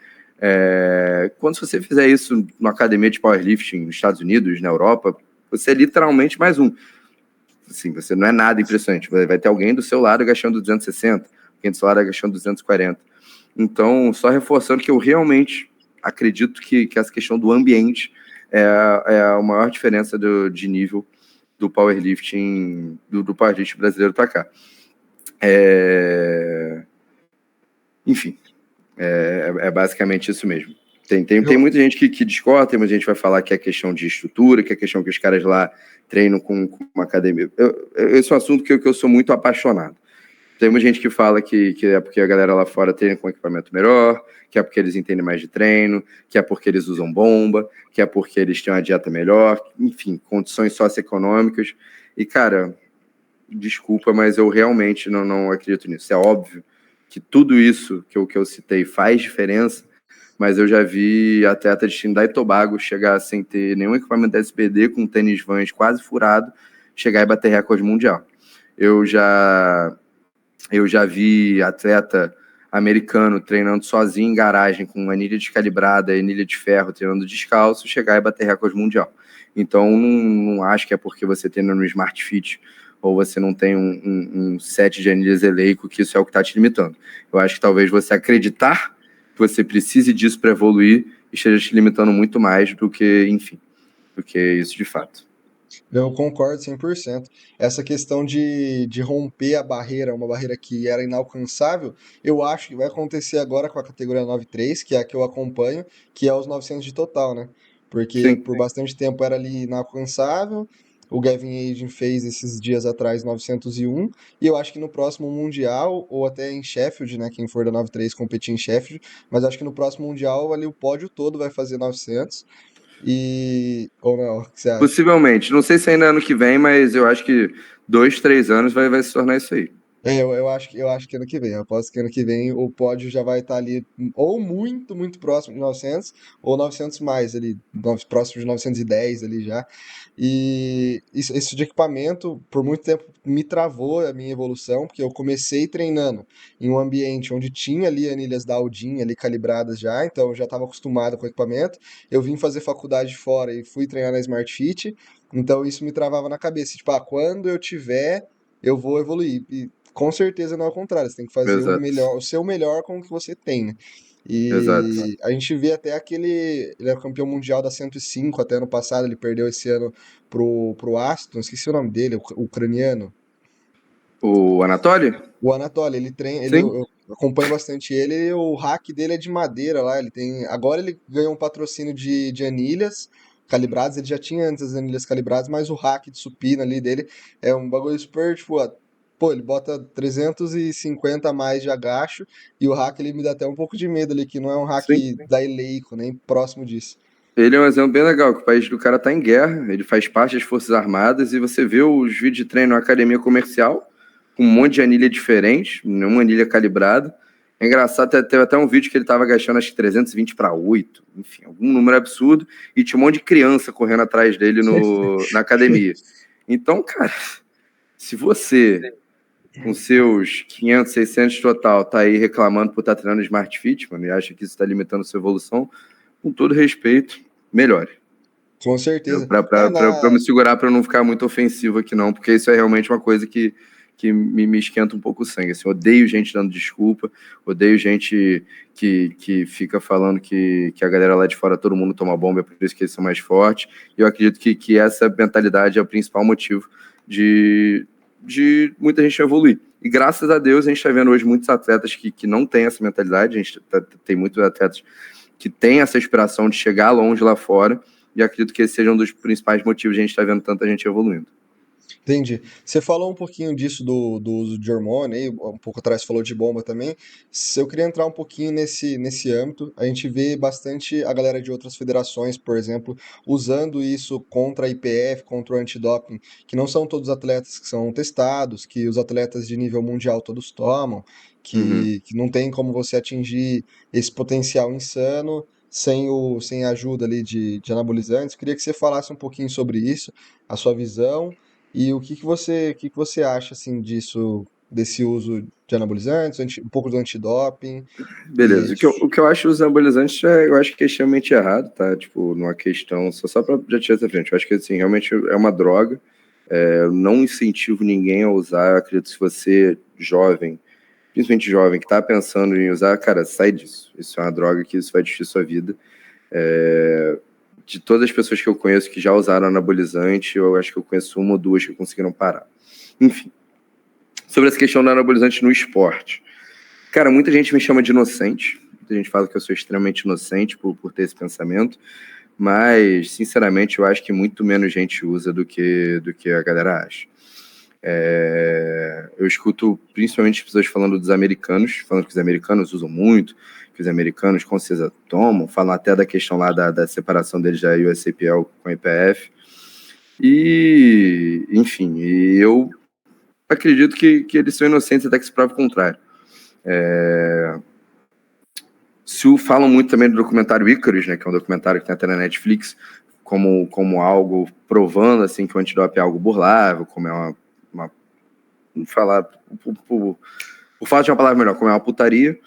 Quando você fizer isso numa academia de powerlifting nos Estados Unidos, na Europa, você é literalmente mais um. Assim, você não é nada impressionante. Vai ter alguém do seu lado agachando 260, alguém do seu lado agachando 240. Então, só reforçando que eu realmente acredito que essa questão do ambiente é a maior diferença de nível do powerlifting, do powerlifting brasileiro para cá. Enfim, é basicamente isso mesmo. Tem muita gente que discorda, tem muita gente que vai falar que é questão de estrutura, que é questão que os caras lá treinam com uma academia. Esse é um assunto que eu sou muito apaixonado. Tem muita gente que fala que é porque a galera lá fora treina com equipamento melhor, que é porque eles entendem mais de treino, que é porque eles usam bomba, que é porque eles têm uma dieta melhor, enfim, condições socioeconômicas. E, cara, desculpa, mas eu realmente não acredito nisso. É óbvio que tudo isso que eu citei faz diferença, mas eu já vi atleta de Trinidad e Tobago chegar sem ter nenhum equipamento da SBD, com tênis Vans quase furado, chegar e bater recorde mundial. Eu já vi atleta americano treinando sozinho em garagem, com anilha descalibrada, anilha de ferro, treinando descalço, chegar e bater recorde mundial. Então, não acho que é porque você treina no Smart Fit ou você não tem um set de anilhas Eleiko que isso é o que está te limitando. Eu acho que talvez você acreditar que você precise disso para evoluir esteja te limitando muito mais do que, enfim, do que isso de fato. Eu concordo 100%. Essa questão de romper a barreira, uma barreira que era inalcançável, eu acho que vai acontecer agora com a categoria 93, que é a que eu acompanho, que é os 900 de total, né? Porque Sim, por bastante tempo era ali inalcançável. O Gavin Agin fez esses dias atrás 901, e eu acho que no próximo Mundial, ou até em Sheffield, né? Quem for da 93 competir em Sheffield, mas acho que no próximo Mundial ali o pódio todo vai fazer 900. Ou não, o que você acha? possivelmente. Não sei se ainda é ano que vem, mas eu acho que 2, 3 anos vai se tornar isso aí. Eu acho que ano que vem. Eu aposto que ano que vem o pódio já vai estar ali ou muito, muito próximo de 900 ou 900 mais ali, próximo de 910 ali já. E isso de equipamento, por muito tempo, me travou a minha evolução, porque eu comecei treinando em um ambiente onde tinha ali anilhas da Aldin ali calibradas já, então eu já estava acostumado com o equipamento. Eu vim fazer faculdade fora e fui treinar na Smart Fit, então isso me travava na cabeça. Tipo, quando eu tiver, eu vou evoluir. E com certeza não é o contrário, você tem que fazer o Exato, melhor, o seu melhor com o que você tem, né? exato. E a gente vê até ele é campeão mundial da 105 até ano passado, ele perdeu esse ano pro Aston, esqueci o nome dele, o ucraniano. O Anatoly? O Anatoly, ele treina, Sim, eu acompanho bastante ele, e o rack dele é de madeira lá, agora ele ganhou um patrocínio de anilhas calibradas, ele já tinha antes as anilhas calibradas, mas o rack de supina ali dele é um bagulho super, tipo, pô, ele bota 350 a mais de agacho, e o hack ele me dá até um pouco de medo ali, que não é um hack sim. da Eleiko, nem próximo disso. Ele é um exemplo bem legal, que o país do cara tá em guerra, ele faz parte das Forças Armadas, e você vê os vídeos de treino na academia comercial, com um monte de anilha diferente, nenhuma anilha calibrada. É engraçado, teve até um vídeo que ele tava agachando acho que 320 para 8, enfim, algum número absurdo, e tinha um monte de criança correndo atrás dele na academia. Então, cara, se você, com seus 500, 600 total, tá aí reclamando por estar treinando Smart Fit, mano, e acha que isso está limitando a sua evolução, com todo respeito, melhore. Com certeza. Para me segurar para não ficar muito ofensivo aqui, não, porque isso é realmente uma coisa que me esquenta um pouco o sangue. Assim, odeio gente dando desculpa, odeio gente que fica falando que a galera lá de fora, todo mundo toma bomba, é por isso que eles são mais fortes. E eu acredito que essa mentalidade é o principal motivo de muita gente evoluir. E graças a Deus a gente está vendo hoje muitos atletas que não têm essa mentalidade, a gente tem muitos atletas que têm essa inspiração de chegar longe lá fora, e acredito que esse seja um dos principais motivos de a gente estar vendo tanta gente evoluindo. Entendi. Você falou um pouquinho disso do uso de hormônio, aí, um pouco atrás falou de bomba também. Se eu queria entrar um pouquinho nesse âmbito, a gente vê bastante a galera de outras federações, por exemplo, usando isso contra a IPF, contra o antidoping, que não são todos atletas que são testados, que os atletas de nível mundial todos tomam, Uhum. que não tem como você atingir esse potencial insano sem a ajuda ali de anabolizantes. Eu queria que você falasse um pouquinho sobre isso, a sua visão. E o que que você acha assim disso, desse uso de anabolizantes, um pouco do antidoping e Beleza. O que eu acho dos anabolizantes, eu acho que é extremamente errado, tá? Tipo, numa questão, só pra já tirar essa frente, eu acho que, assim, realmente é uma droga. Eu não incentivo ninguém a usar. Eu acredito que se você, jovem, principalmente jovem, que tá pensando em usar, cara, sai disso. Isso é uma droga que isso vai destruir sua vida. De todas as pessoas que eu conheço que já usaram anabolizante, eu acho que eu conheço uma ou duas que conseguiram parar. Enfim, sobre essa questão do anabolizante no esporte. Cara, muita gente me chama de inocente. Muita gente fala que eu sou extremamente inocente por ter esse pensamento, mas, sinceramente, eu acho que muito menos gente usa do que a galera acha. Eu escuto principalmente pessoas falando dos americanos, falando que os americanos usam muito, que os americanos com certeza tomam, falam até da questão lá da separação deles da USAPL com a IPF. E, enfim, eu acredito que eles são inocentes até que se prove o contrário. Falam muito também do documentário Icarus, né, que é um documentário que tem até na Netflix, como algo provando assim, que o antidoping é algo burlável, como é uma falar o fato de uma palavra melhor, como é uma putaria.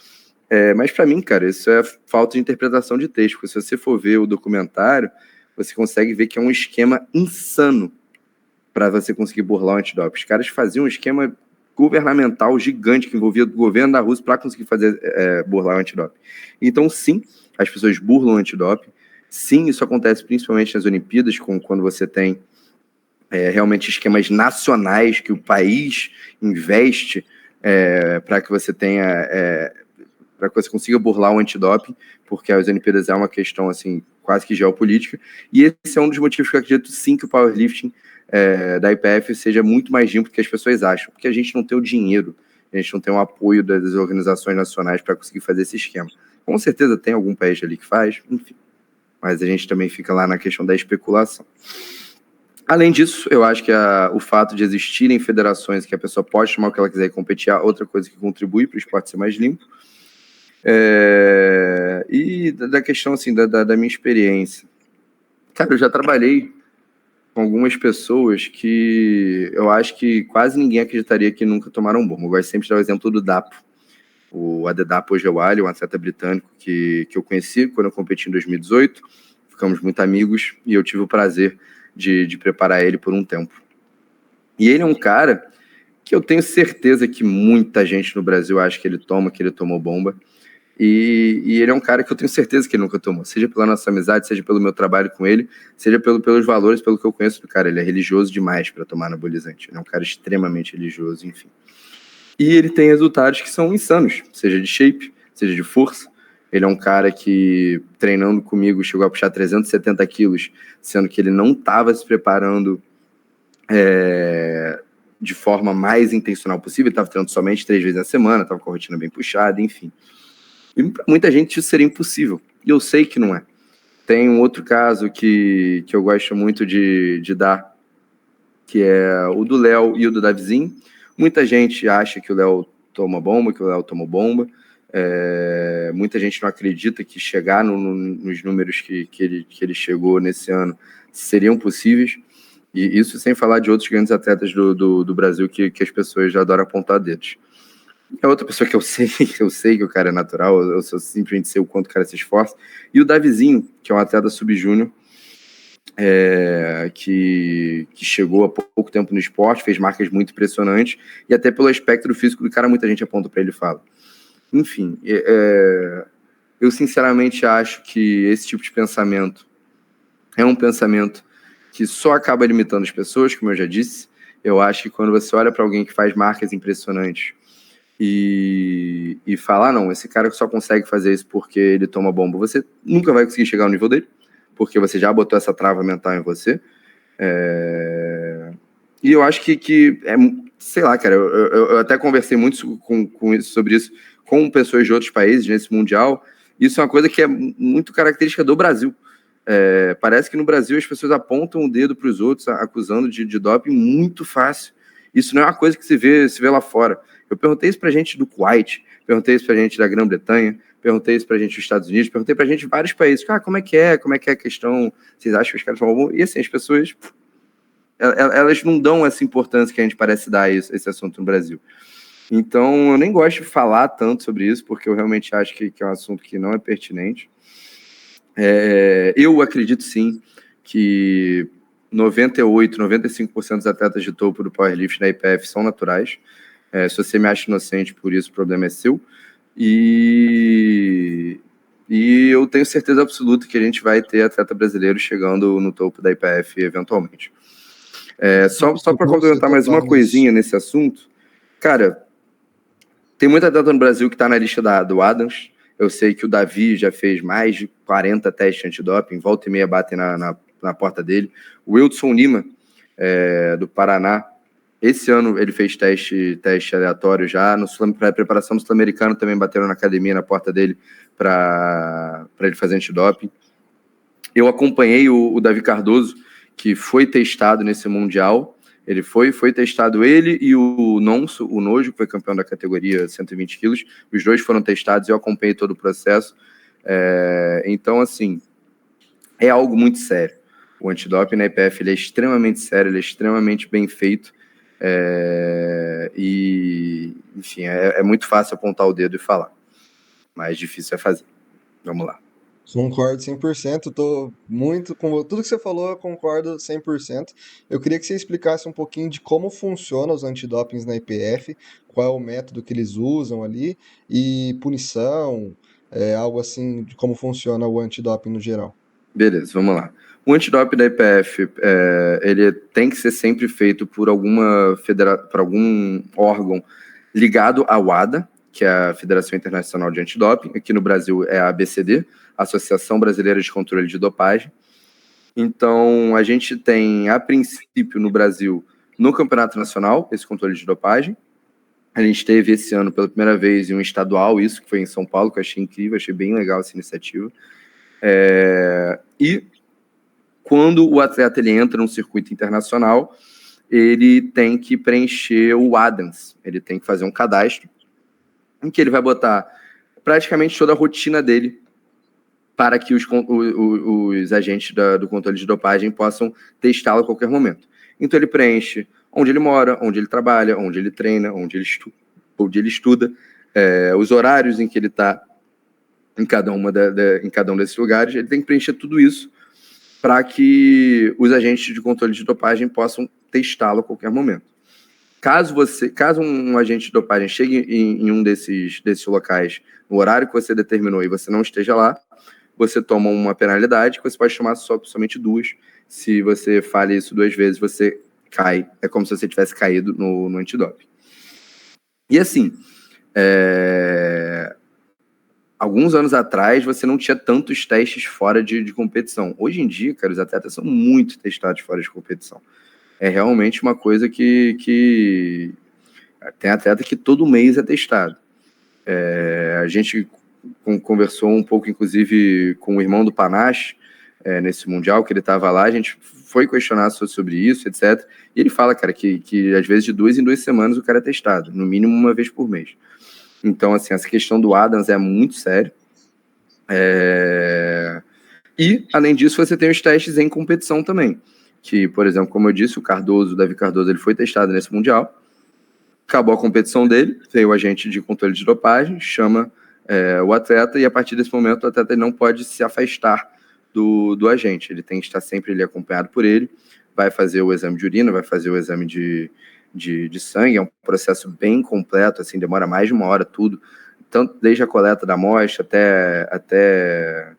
Mas para mim, cara, isso é falta de interpretação de texto, porque se você for ver o documentário, você consegue ver que é um esquema insano para você conseguir burlar o antidoping. Os caras faziam um esquema governamental gigante que envolvia o governo da Rússia para conseguir burlar o antidoping. Então, sim, as pessoas burlam o antidoping. Sim, isso acontece principalmente nas Olimpíadas, quando você tem realmente esquemas nacionais que o país investe para que você tenha... para que você consiga burlar o antidoping, porque as Olimpíadas é uma questão assim, quase que geopolítica, e esse é um dos motivos que eu acredito sim que o powerlifting da IPF seja muito mais limpo do que as pessoas acham, porque a gente não tem o dinheiro, a gente não tem o apoio das organizações nacionais para conseguir fazer esse esquema. Com certeza tem algum país ali que faz, enfim, mas a gente também fica lá na questão da especulação. Além disso, eu acho que o fato de existirem federações que a pessoa pode chamar o que ela quiser e competir é outra coisa que contribui para o esporte ser mais limpo. E da questão assim, da minha experiência. Cara, eu já trabalhei com algumas pessoas que eu acho que quase ninguém acreditaria que nunca tomaram bomba. Eu gosto sempre de dar o exemplo do Dapo. O Adedapo Ojewale, um atleta britânico que eu conheci quando eu competi em 2018. Ficamos muito amigos e eu tive o prazer de preparar ele por um tempo. E ele é um cara que eu tenho certeza que muita gente no Brasil acha que ele tomou bomba. E ele é um cara que eu tenho certeza que ele nunca tomou, seja pela nossa amizade, seja pelo meu trabalho com ele, seja pelos valores, pelo que eu conheço do cara. Ele é religioso demais para tomar anabolizante, ele é um cara extremamente religioso, enfim. E ele tem resultados que são insanos, seja de shape, seja de força. Ele é um cara que, treinando comigo, chegou a puxar 370 quilos, sendo que ele não estava se preparando de forma mais intencional possível, ele estava treinando somente 3 vezes na semana, estava com a rotina bem puxada, enfim. E para muita gente isso seria impossível. E eu sei que não é. Tem um outro caso que eu gosto muito de dar, que é o do Léo e o do Davizinho. Muita gente acha que o Léo toma bomba, que o Léo tomou bomba. Muita gente não acredita que chegar nos números que ele chegou nesse ano seriam possíveis. E isso sem falar de outros grandes atletas do Brasil que as pessoas já adoram apontar dedos. É outra pessoa que eu sei que o cara é natural, eu simplesmente sei o quanto o cara se esforça. E o Davizinho, que é um atleta sub-júnior, que chegou há pouco tempo no esporte, fez marcas muito impressionantes, e até pelo aspecto físico do cara, muita gente aponta para ele e fala. Enfim, eu sinceramente acho que esse tipo de pensamento é um pensamento que só acaba limitando as pessoas, como eu já disse. Eu acho que quando você olha para alguém que faz marcas impressionantes e falar, não, esse cara só consegue fazer isso porque ele toma bomba, você nunca vai conseguir chegar ao nível dele, porque você já botou essa trava mental em você. E eu acho que sei lá, cara, eu até conversei muito sobre isso com pessoas de outros países nesse Mundial. Isso é uma coisa que é muito característica do Brasil. Parece que no Brasil as pessoas apontam o dedo para os outros, acusando de doping muito fácil. Isso não é uma coisa que se vê lá fora. Eu perguntei isso pra gente do Kuwait, perguntei isso pra gente da Grã-Bretanha, perguntei isso pra gente dos Estados Unidos, perguntei pra gente de vários países. Como é que é a questão? Vocês acham que os caras são bons? E assim, as pessoas, elas não dão essa importância que a gente parece dar a esse assunto no Brasil. Então, eu nem gosto de falar tanto sobre isso, porque eu realmente acho que é um assunto que não é pertinente. Eu acredito sim que 98%, 95% dos atletas de topo do powerlifting da IPF são naturais. Se você me acha inocente por isso, o problema é seu. E eu tenho certeza absoluta que a gente vai ter atleta brasileiro chegando no topo da IPF eventualmente. Só para complementar mais uma coisinha nesse assunto, cara, tem muita atleta no Brasil que está na lista do Adams. Eu sei que o Davi já fez mais de 40 testes antidoping, volta e meia batem na porta dele. O Wilson Lima, do Paraná, esse ano ele fez teste aleatório já. Para a preparação do Sul-Americano também bateram na academia, na porta dele, para ele fazer antidoping. Eu acompanhei o Davi Cardoso, que foi testado nesse Mundial. Ele foi testado, ele e o Nonso, o Nojo, que foi campeão da categoria 120 quilos. Os dois foram testados e eu acompanhei todo o processo. Então, assim, é algo muito sério. O antidoping na IPF ele é extremamente sério, ele é extremamente bem feito. E, enfim, é muito fácil apontar o dedo e falar. Mais difícil é fazer. Vamos lá. Concordo 100%, tô muito com tudo que você falou, eu concordo 100%. Eu queria que você explicasse um pouquinho de como funciona os antidopings na IPF, qual é o método que eles usam ali e punição, algo assim de como funciona o antidoping no geral. Beleza, vamos lá. O antidoping da IPF, ele tem que ser sempre feito por algum órgão ligado à WADA, que é a Federação Internacional de Antidoping. Aqui no Brasil é a ABCD, Associação Brasileira de Controle de Dopagem. Então, a gente tem, a princípio, no Brasil, no Campeonato Nacional, esse controle de dopagem. A gente teve esse ano, pela primeira vez, em um estadual, isso que foi em São Paulo, que eu achei incrível, achei bem legal essa iniciativa. E quando o atleta ele entra num circuito internacional, ele tem que preencher o ADAMS, ele tem que fazer um cadastro em que ele vai botar praticamente toda a rotina dele para que os agentes do controle de dopagem possam testá-lo a qualquer momento. Então ele preenche onde ele mora, onde ele trabalha, onde ele treina, onde ele estuda, os horários em que ele está em cada um desses lugares. Ele tem que preencher tudo isso para que os agentes de controle de dopagem possam testá-lo a qualquer momento. Caso um agente de dopagem chegue em um desses locais no horário que você determinou e você não esteja lá, você toma uma penalidade que você pode tomar somente 2. Se você falha isso 2 vezes, você cai. É como se você tivesse caído no antidoping. E assim, alguns anos atrás, você não tinha tantos testes fora de competição. Hoje em dia, cara, os atletas são muito testados fora de competição. É realmente uma coisa que tem atleta que todo mês é testado. A gente conversou um pouco, inclusive, com o irmão do Panache, nesse Mundial, que ele estava lá, a gente foi questionar sobre isso, etc. E ele fala, cara, que às vezes de 2 em 2 semanas o cara é testado, no mínimo uma vez por mês. Então, assim, essa questão do ADAMS é muito sério. E, além disso, você tem os testes em competição também, que, por exemplo, como eu disse, o Davi Cardoso, ele foi testado nesse Mundial, acabou a competição dele, veio o agente de controle de dopagem, chama o atleta, e a partir desse momento o atleta não pode se afastar do agente, ele tem que estar sempre ali acompanhado por ele, vai fazer o exame de urina, vai fazer o exame de sangue, é um processo bem completo, assim, demora mais de 1 hora tudo, tanto desde a coleta da amostra até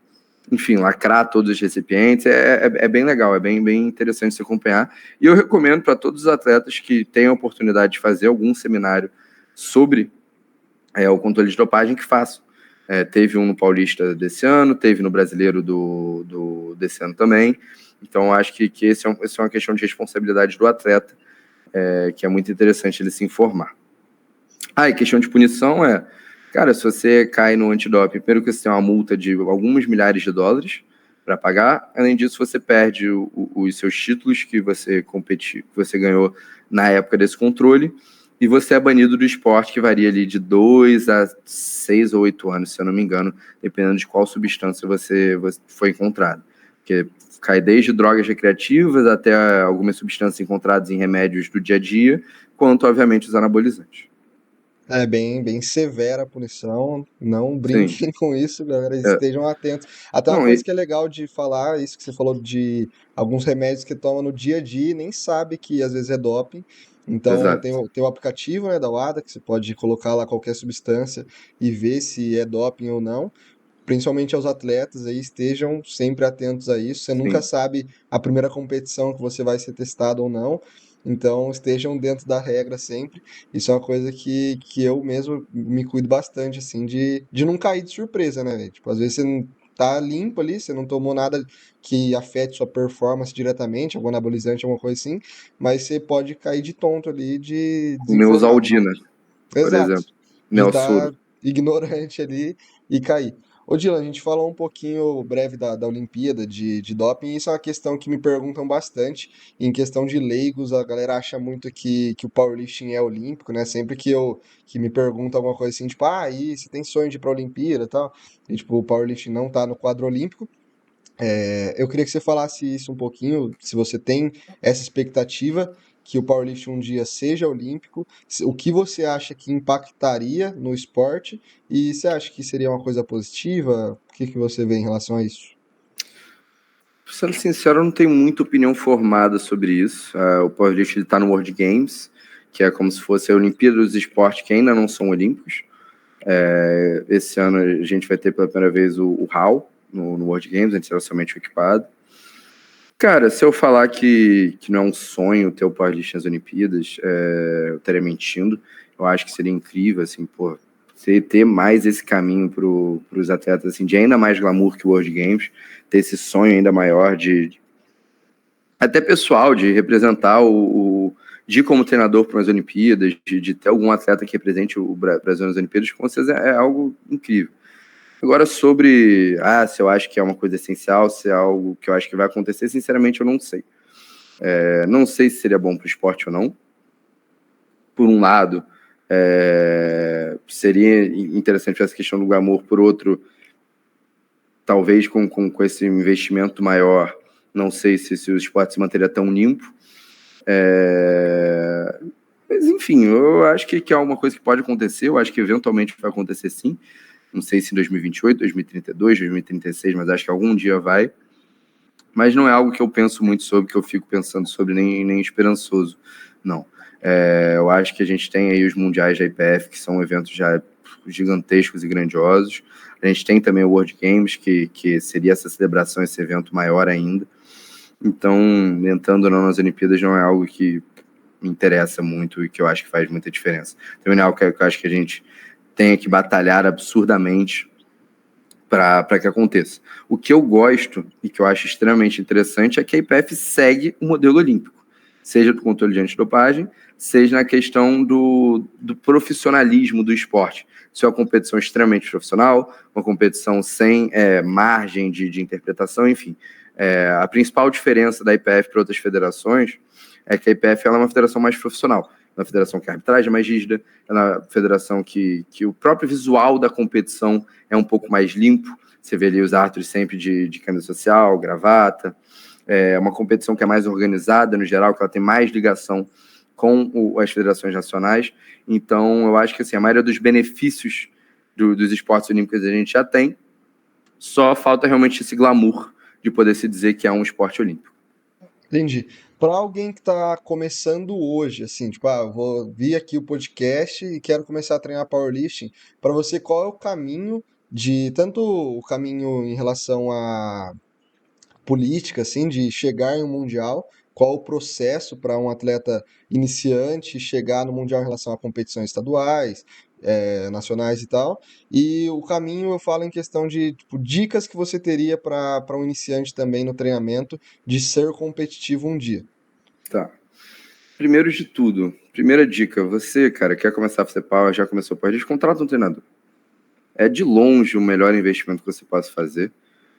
enfim, lacrar todos os recipientes, é bem legal, é bem interessante se acompanhar. E eu recomendo para todos os atletas que tenham a oportunidade de fazer algum seminário sobre o controle de dopagem, que façam. Teve um no Paulista desse ano, teve no Brasileiro desse ano também. Então, acho que esse é uma questão de responsabilidade do atleta, que é muito interessante ele se informar. E questão de punição cara, se você cai no antidoping, primeiro que você tem uma multa de alguns milhares de dólares para pagar, além disso você perde os seus títulos que você ganhou na época desse controle, e você é banido do esporte, que varia ali de 2 a 6 ou 8 anos, se eu não me engano, dependendo de qual substância você foi encontrado. Porque cai desde drogas recreativas até algumas substâncias encontradas em remédios do dia a dia, quanto, obviamente, os anabolizantes. É bem severa a punição, não Sim. brinquem com isso, galera, estejam atentos. Até uma Não, coisa que é legal de falar, isso que você falou de alguns remédios que toma no dia a dia e nem sabe que às vezes é doping. Então exato. tem o aplicativo, né, da WADA, que você pode colocar lá qualquer substância e ver se é doping ou não. Principalmente aos atletas aí, estejam sempre atentos a isso. Você nunca Sim. sabe a primeira competição que você vai ser testado ou não. então estejam dentro da regra sempre. Isso é uma coisa que eu mesmo me cuido bastante, assim, de não cair de surpresa, né, velho? Tipo, às vezes você não tá limpo ali, você não tomou nada que afete sua performance diretamente, algum anabolizante, alguma coisa assim, mas você pode cair de tonto ali, de desinformado. Neosaldina, por Exato. exemplo. De Neossoro. estar ignorante ali e cair. Ô, Dylan, a gente falou um pouquinho breve da Olimpíada de doping, e isso é uma questão que me perguntam bastante. Em questão de leigos, a galera acha muito que o powerlifting é olímpico, né? Sempre que me perguntam alguma coisa assim, tipo, ah, e você tem sonho de ir pra Olimpíada e tal? E, tipo, o powerlifting não tá no quadro olímpico. Eu queria que você falasse isso um pouquinho, se você tem essa expectativa que o powerlifting um dia seja olímpico, o que você acha que impactaria no esporte e você acha que seria uma coisa positiva? O que você vê em relação a isso? Sendo sincero, eu não tenho muita opinião formada sobre isso. O powerlifting está no World Games, que é como se fosse a Olimpíada dos esportes que ainda não são olímpicos. Esse ano a gente vai ter pela primeira vez o HAL no World Games, a gente será somente o equipado. Cara, se eu falar que não é um sonho ter o powerlifting nas Olimpíadas, eu estaria mentindo. Eu acho que seria incrível, assim, pô, você ter mais esse caminho para os atletas, assim, de ainda mais glamour que o World Games, ter esse sonho ainda maior até pessoal, de representar de ir como treinador para as Olimpíadas, de ter algum atleta que represente o Brasil nas Olimpíadas, com certeza é algo incrível. Agora, sobre se eu acho que é uma coisa essencial, se é algo que eu acho que vai acontecer, sinceramente, eu não sei. Não sei se seria bom para o esporte ou não. Por um lado, seria interessante essa questão do glamour. Por outro, talvez com esse investimento maior, não sei se o esporte se manteria tão limpo. Mas, enfim, eu acho que é uma coisa que pode acontecer. Eu acho que eventualmente vai acontecer, sim. Não sei se em 2028, 2032, 2036, mas acho que algum dia vai. Mas não é algo que eu penso muito sobre, que eu fico pensando sobre, nem esperançoso, não. Eu acho que a gente tem aí os mundiais da IPF, que são eventos já gigantescos e grandiosos. A gente tem também o World Games, que seria essa celebração, esse evento maior ainda. Então, entrando ou não nas Olimpíadas não é algo que me interessa muito e que eu acho que faz muita diferença. Também não é algo que eu acho que a gente tenha que batalhar absurdamente para que aconteça. O que eu gosto e que eu acho extremamente interessante é que a IPF segue o modelo olímpico, seja do controle de antidopagem, seja na questão do profissionalismo do esporte. Isso é uma competição extremamente profissional, uma competição sem margem de interpretação, enfim. A principal diferença da IPF para outras federações é que a IPF ela é uma federação mais profissional, uma federação que a arbitragem é mais rígida, é uma federação que o próprio visual da competição é um pouco mais limpo. Você vê ali os árbitros sempre de camisa social, gravata. É uma competição que é mais organizada no geral, que ela tem mais ligação com as federações nacionais. Então, eu acho que assim, a maioria dos benefícios dos esportes olímpicos a gente já tem, só falta realmente esse glamour de poder se dizer que é um esporte olímpico. Entendi. Para alguém que está começando hoje, assim, tipo, eu vou vir aqui o podcast e quero começar a treinar powerlifting, para você qual é o caminho tanto o caminho em relação a política, assim, de chegar em um mundial, qual o processo para um atleta iniciante chegar no mundial em relação a competições estaduais, nacionais e tal, e o caminho eu falo em questão de tipo, dicas que você teria para um iniciante também no treinamento de ser competitivo um dia. Tá. Primeiro de tudo, primeira dica, você, cara, quer começar a fazer power, já começou power, contrata um treinador. É de longe o melhor investimento que você possa fazer.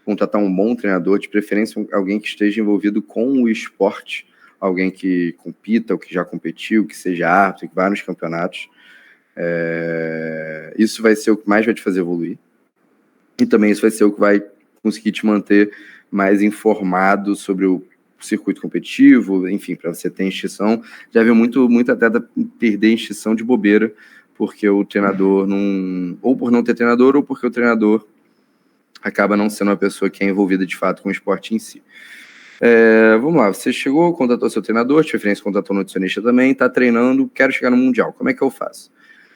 Contratar um bom treinador, de preferência alguém que esteja envolvido com o esporte, alguém que compita, ou que já competiu, que seja árbitro, que vá nos campeonatos. Isso vai ser o que mais vai te fazer evoluir. E também isso vai ser o que vai conseguir te manter mais informado sobre o circuito competitivo, enfim, para você ter inscrição. Já viu muito atleta perder inscrição de bobeira, porque o treinador não... Ou por não ter treinador, ou porque o treinador acaba não sendo uma pessoa que é envolvida de fato com o esporte em si. Vamos lá, você chegou, contratou seu treinador, de preferência contratou um nutricionista também, está treinando, quero chegar no Mundial, como é que eu faço?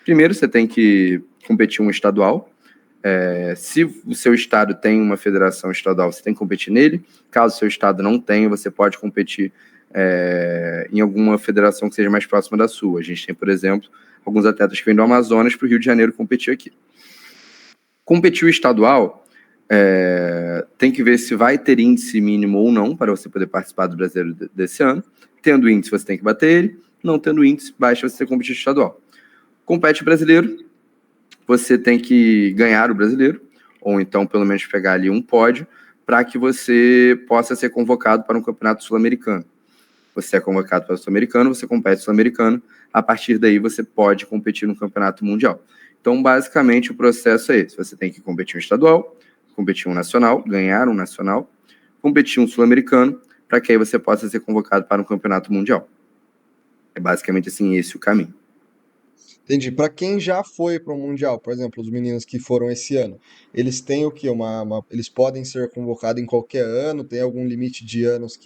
Primeiro você tem que competir um estadual. Se o seu estado tem uma federação estadual, você tem que competir nele. Caso o seu estado não tenha, você pode competir em alguma federação que seja mais próxima da sua. A gente tem, por exemplo, alguns atletas que vêm do Amazonas para o Rio de Janeiro competir aqui. Competir o estadual, tem que ver se vai ter índice mínimo ou não para você poder participar do brasileiro desse ano. Tendo índice, você tem que bater ele. Não tendo índice, basta você competir estadual. Compete brasileiro, você tem que ganhar o brasileiro, ou então pelo menos pegar ali um pódio, para que você possa ser convocado para um campeonato sul-americano. Você é convocado para o sul-americano, você compete sul-americano, a partir daí você pode competir no campeonato mundial. Então, basicamente, o processo é esse. Você tem que competir um estadual, competir um nacional, ganhar um nacional, competir um sul-americano, para que aí você possa ser convocado para um campeonato mundial. É basicamente assim esse o caminho. Entendi. Para quem já foi para o Mundial, por exemplo, os meninos que foram esse ano, eles têm o quê? Eles podem ser convocados em qualquer ano? Tem algum limite de anos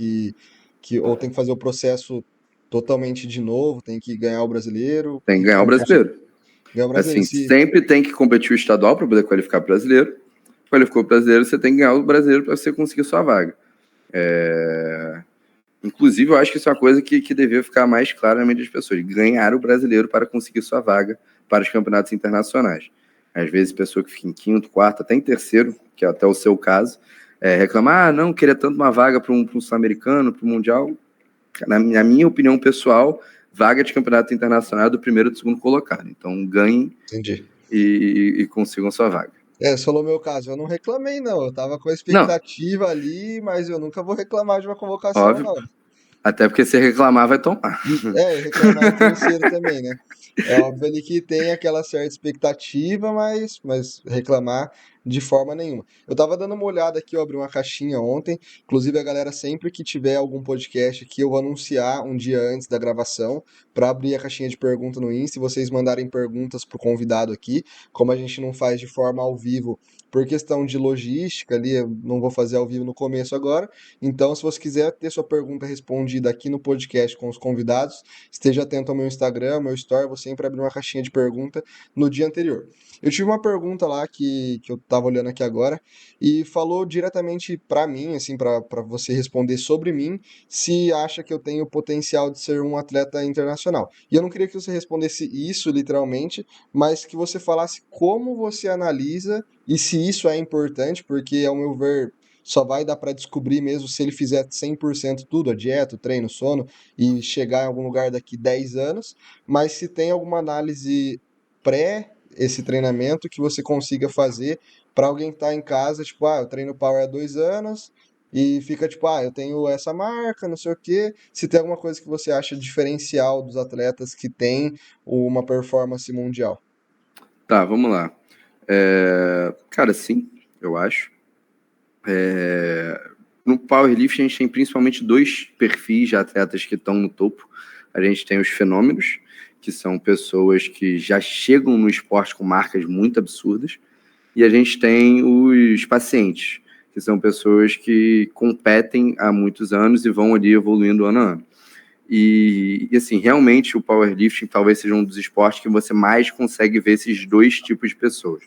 ou tem que fazer o processo totalmente de novo? Tem que ganhar o brasileiro? Tem que ganhar o Como funciona? brasileiro. Ganhar o brasileiro. Assim, sempre tem que competir o estadual para poder qualificar o brasileiro. Qualificou o brasileiro, você tem que ganhar o brasileiro para você conseguir sua vaga. Inclusive, eu acho que isso é uma coisa que devia ficar mais clara na mente das pessoas. Ganhar o brasileiro para conseguir sua vaga para os campeonatos internacionais. Às vezes, pessoa que fica em quinto, quarto, até em terceiro, que é até o seu caso, reclama, não, queria tanto uma vaga para um sul-americano, para o Mundial. Na minha opinião pessoal, vaga de campeonato internacional é do primeiro e do segundo colocado. Então, ganhem e consigam sua vaga. Você falou meu caso, eu não reclamei não, eu tava com a expectativa ali, mas eu nunca vou reclamar de uma convocação, óbvio, não. Até porque se reclamar, vai tomar. Reclamar em terceiro também, né? É óbvio ali que tem aquela certa expectativa, mas reclamar de forma nenhuma. Eu tava dando uma olhada aqui, eu abri uma caixinha ontem. Inclusive, a galera, sempre que tiver algum podcast aqui, eu vou anunciar um dia antes da gravação para abrir a caixinha de pergunta no Insta e vocês mandarem perguntas pro convidado aqui. Como a gente não faz de forma ao vivo, por questão de logística ali, eu não vou fazer ao vivo no começo agora. Então, se você quiser ter sua pergunta respondida aqui no podcast com os convidados, esteja atento ao meu Instagram, ao meu story, vou sempre abrir uma caixinha de pergunta no dia anterior. Eu tive uma pergunta lá que eu tava olhando aqui agora e falou diretamente para mim, assim, para você responder sobre mim, se acha que eu tenho potencial de ser um atleta internacional. E eu não queria que você respondesse isso literalmente, mas que você falasse como você analisa e se isso é importante, porque ao meu ver só vai dar para descobrir mesmo se ele fizer 100% tudo, a dieta, o treino, o sono, e chegar em algum lugar daqui 10 anos, mas se tem alguma análise pré esse treinamento que você consiga fazer para alguém que está em casa, tipo, eu treino Power há 2 anos e fica tipo, eu tenho essa marca, não sei o quê. Se tem alguma coisa que você acha diferencial dos atletas que têm uma performance mundial. Tá, vamos lá. Cara, sim, eu acho. No powerlifting, a gente tem principalmente dois perfis de atletas que estão no topo. A gente tem os fenômenos, que são pessoas que já chegam no esporte com marcas muito absurdas, e a gente tem os pacientes, que são pessoas que competem há muitos anos e vão ali evoluindo ano a ano. E assim, realmente o powerlifting talvez seja um dos esportes que você mais consegue ver esses dois tipos de pessoas.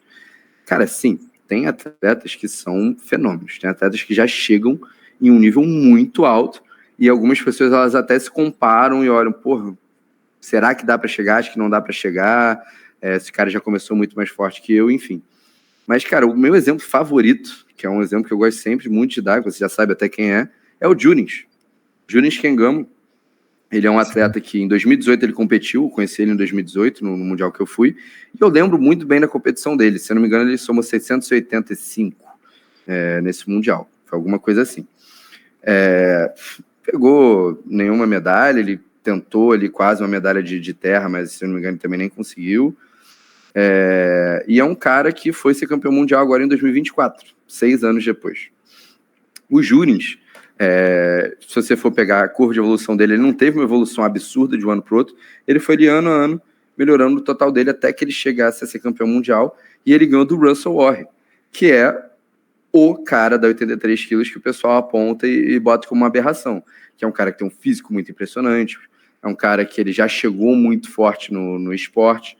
Cara, sim, tem atletas que são fenômenos, tem atletas que já chegam em um nível muito alto e algumas pessoas elas até se comparam e olham, porra, será que dá para chegar? Acho que não dá para chegar. Esse cara já começou muito mais forte que eu, enfim. Mas, cara, o meu exemplo favorito, que é um exemplo que eu gosto sempre muito de dar, que você já sabe até quem é o Jurins. Jurins Kengamo. Ele é um atleta que em 2018 ele competiu, eu conheci ele em 2018, no Mundial que eu fui, e eu lembro muito bem da competição dele. Se eu não me engano, ele somou 685 nesse Mundial. Foi alguma coisa assim. Pegou nenhuma medalha, ele tentou ali quase uma medalha de terra, mas se eu não me engano ele também nem conseguiu. E é um cara que foi ser campeão mundial agora em 2024, 6 anos depois. O Jurins, se você for pegar a curva de evolução dele, ele não teve uma evolução absurda de um ano para o outro, ele foi de ano a ano melhorando o total dele até que ele chegasse a ser campeão mundial, e ele ganhou do Russell Warren, que é o cara da 83 quilos que o pessoal aponta e bota como uma aberração, que é um cara que tem um físico muito impressionante, é um cara que ele já chegou muito forte no esporte.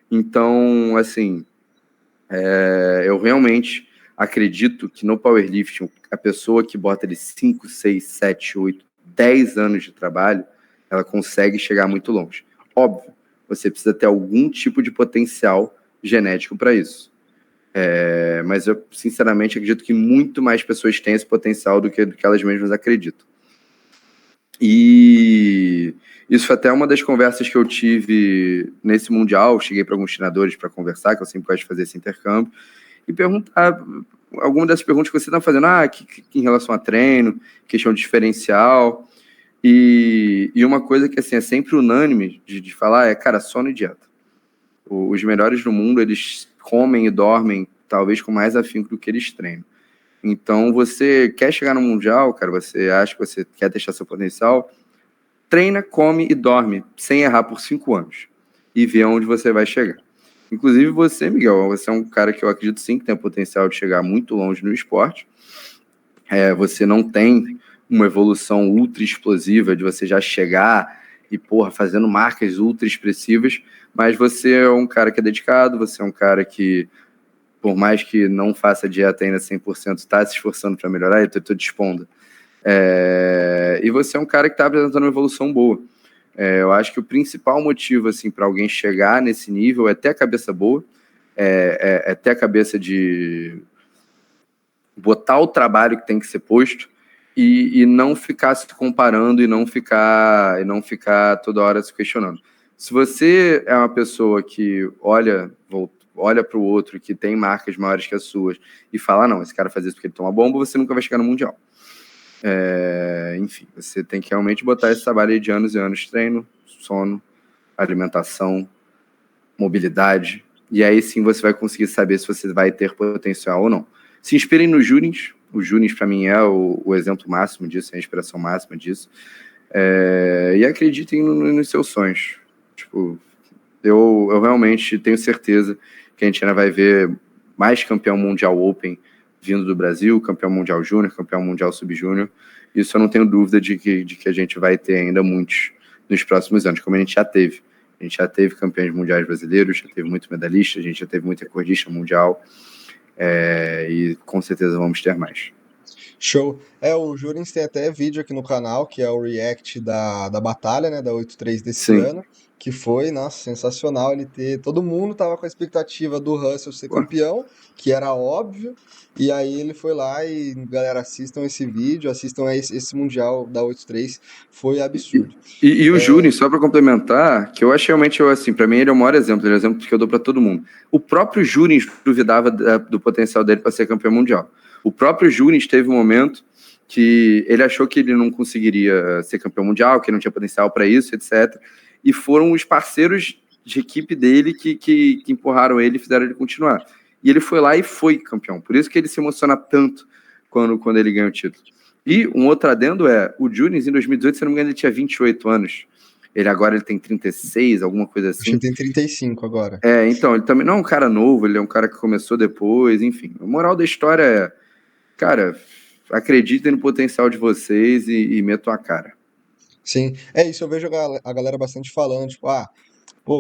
Então, assim, eu realmente acredito que no powerlifting, a pessoa que bota ele 5, 6, 7, 8, 10 anos de trabalho, ela consegue chegar muito longe. Óbvio, você precisa ter algum tipo de potencial genético para isso. Mas eu, sinceramente, acredito que muito mais pessoas têm esse potencial do que elas mesmas acreditam. E isso foi até uma das conversas que eu tive nesse Mundial. Cheguei para alguns treinadores para conversar, que eu sempre gosto de fazer esse intercâmbio, e perguntar alguma dessas perguntas que você está fazendo, que em relação a treino, questão de diferencial, e uma coisa que assim, é sempre unânime de falar cara, sono e dieta. Os melhores do mundo, eles comem e dormem talvez com mais afinco do que eles treinam. Então, você quer chegar no Mundial, cara, você acha que você quer testar seu potencial, treina, come e dorme, sem errar por 5 anos, e vê onde você vai chegar. Inclusive você, Miguel, você é um cara que eu acredito sim que tem o potencial de chegar muito longe no esporte. Você não tem uma evolução ultra explosiva de você já chegar e, fazendo marcas ultra expressivas, mas você é um cara que é dedicado, você é um cara que, por mais que não faça dieta ainda 100%, está se esforçando para melhorar, eu estou dispondo. E você é um cara que está apresentando uma evolução boa. Eu acho que o principal motivo assim, para alguém chegar nesse nível é ter a cabeça boa, é ter a cabeça de botar o trabalho que tem que ser posto e não ficar se comparando e não ficar toda hora se questionando. Se você é uma pessoa que olha para o outro, que tem marcas maiores que as suas e fala, não, esse cara faz isso porque ele toma bomba, você nunca vai chegar no Mundial. Enfim, você tem que realmente botar esse trabalho aí de anos e anos de treino, sono, alimentação, mobilidade, e aí sim você vai conseguir saber se você vai ter potencial ou não. Se inspirem nos Junins. O Junins, para mim, é o exemplo máximo disso, é a inspiração máxima disso. E acreditem nos seus sonhos. Tipo, eu realmente tenho certeza que a gente ainda vai ver mais campeão mundial Open vindo do Brasil, campeão mundial júnior, campeão mundial sub-júnior. Isso eu não tenho dúvida de que a gente vai ter ainda muitos nos próximos anos, como a gente já teve. A gente já teve campeões mundiais brasileiros, já teve muito medalhista, a gente já teve muito recordista mundial. E com certeza vamos ter mais. Show. O Jurins tem até vídeo aqui no canal, que é o react da batalha, né, da 8-3 desse Sim. ano, que foi, nossa, sensacional ele ter... Todo mundo tava com a expectativa do Russell ser campeão, que era óbvio, e aí ele foi lá e, galera, assistam esse vídeo, assistam a esse Mundial da 8-3, foi absurdo. E o Júnior, só para complementar, que eu acho realmente, assim, para mim ele é o maior exemplo, ele é o exemplo que eu dou para todo mundo. O próprio Júnior duvidava do potencial dele para ser campeão mundial. O próprio Júnior teve um momento que ele achou que ele não conseguiria ser campeão mundial, que não tinha potencial para isso, etc. E foram os parceiros de equipe dele que empurraram ele e fizeram ele continuar. E ele foi lá e foi campeão. Por isso que ele se emociona tanto quando ele ganha o título. E um outro adendo o Júnior, em 2018, se não me engano, ele tinha 28 anos. Ele tem 36, alguma coisa assim. Acho que ele tem 35 agora. Então, ele também não é um cara novo, ele é um cara que começou depois, enfim. A moral da história é, cara, acreditem no potencial de vocês e metam a cara. Sim, isso eu vejo a galera bastante falando, tipo,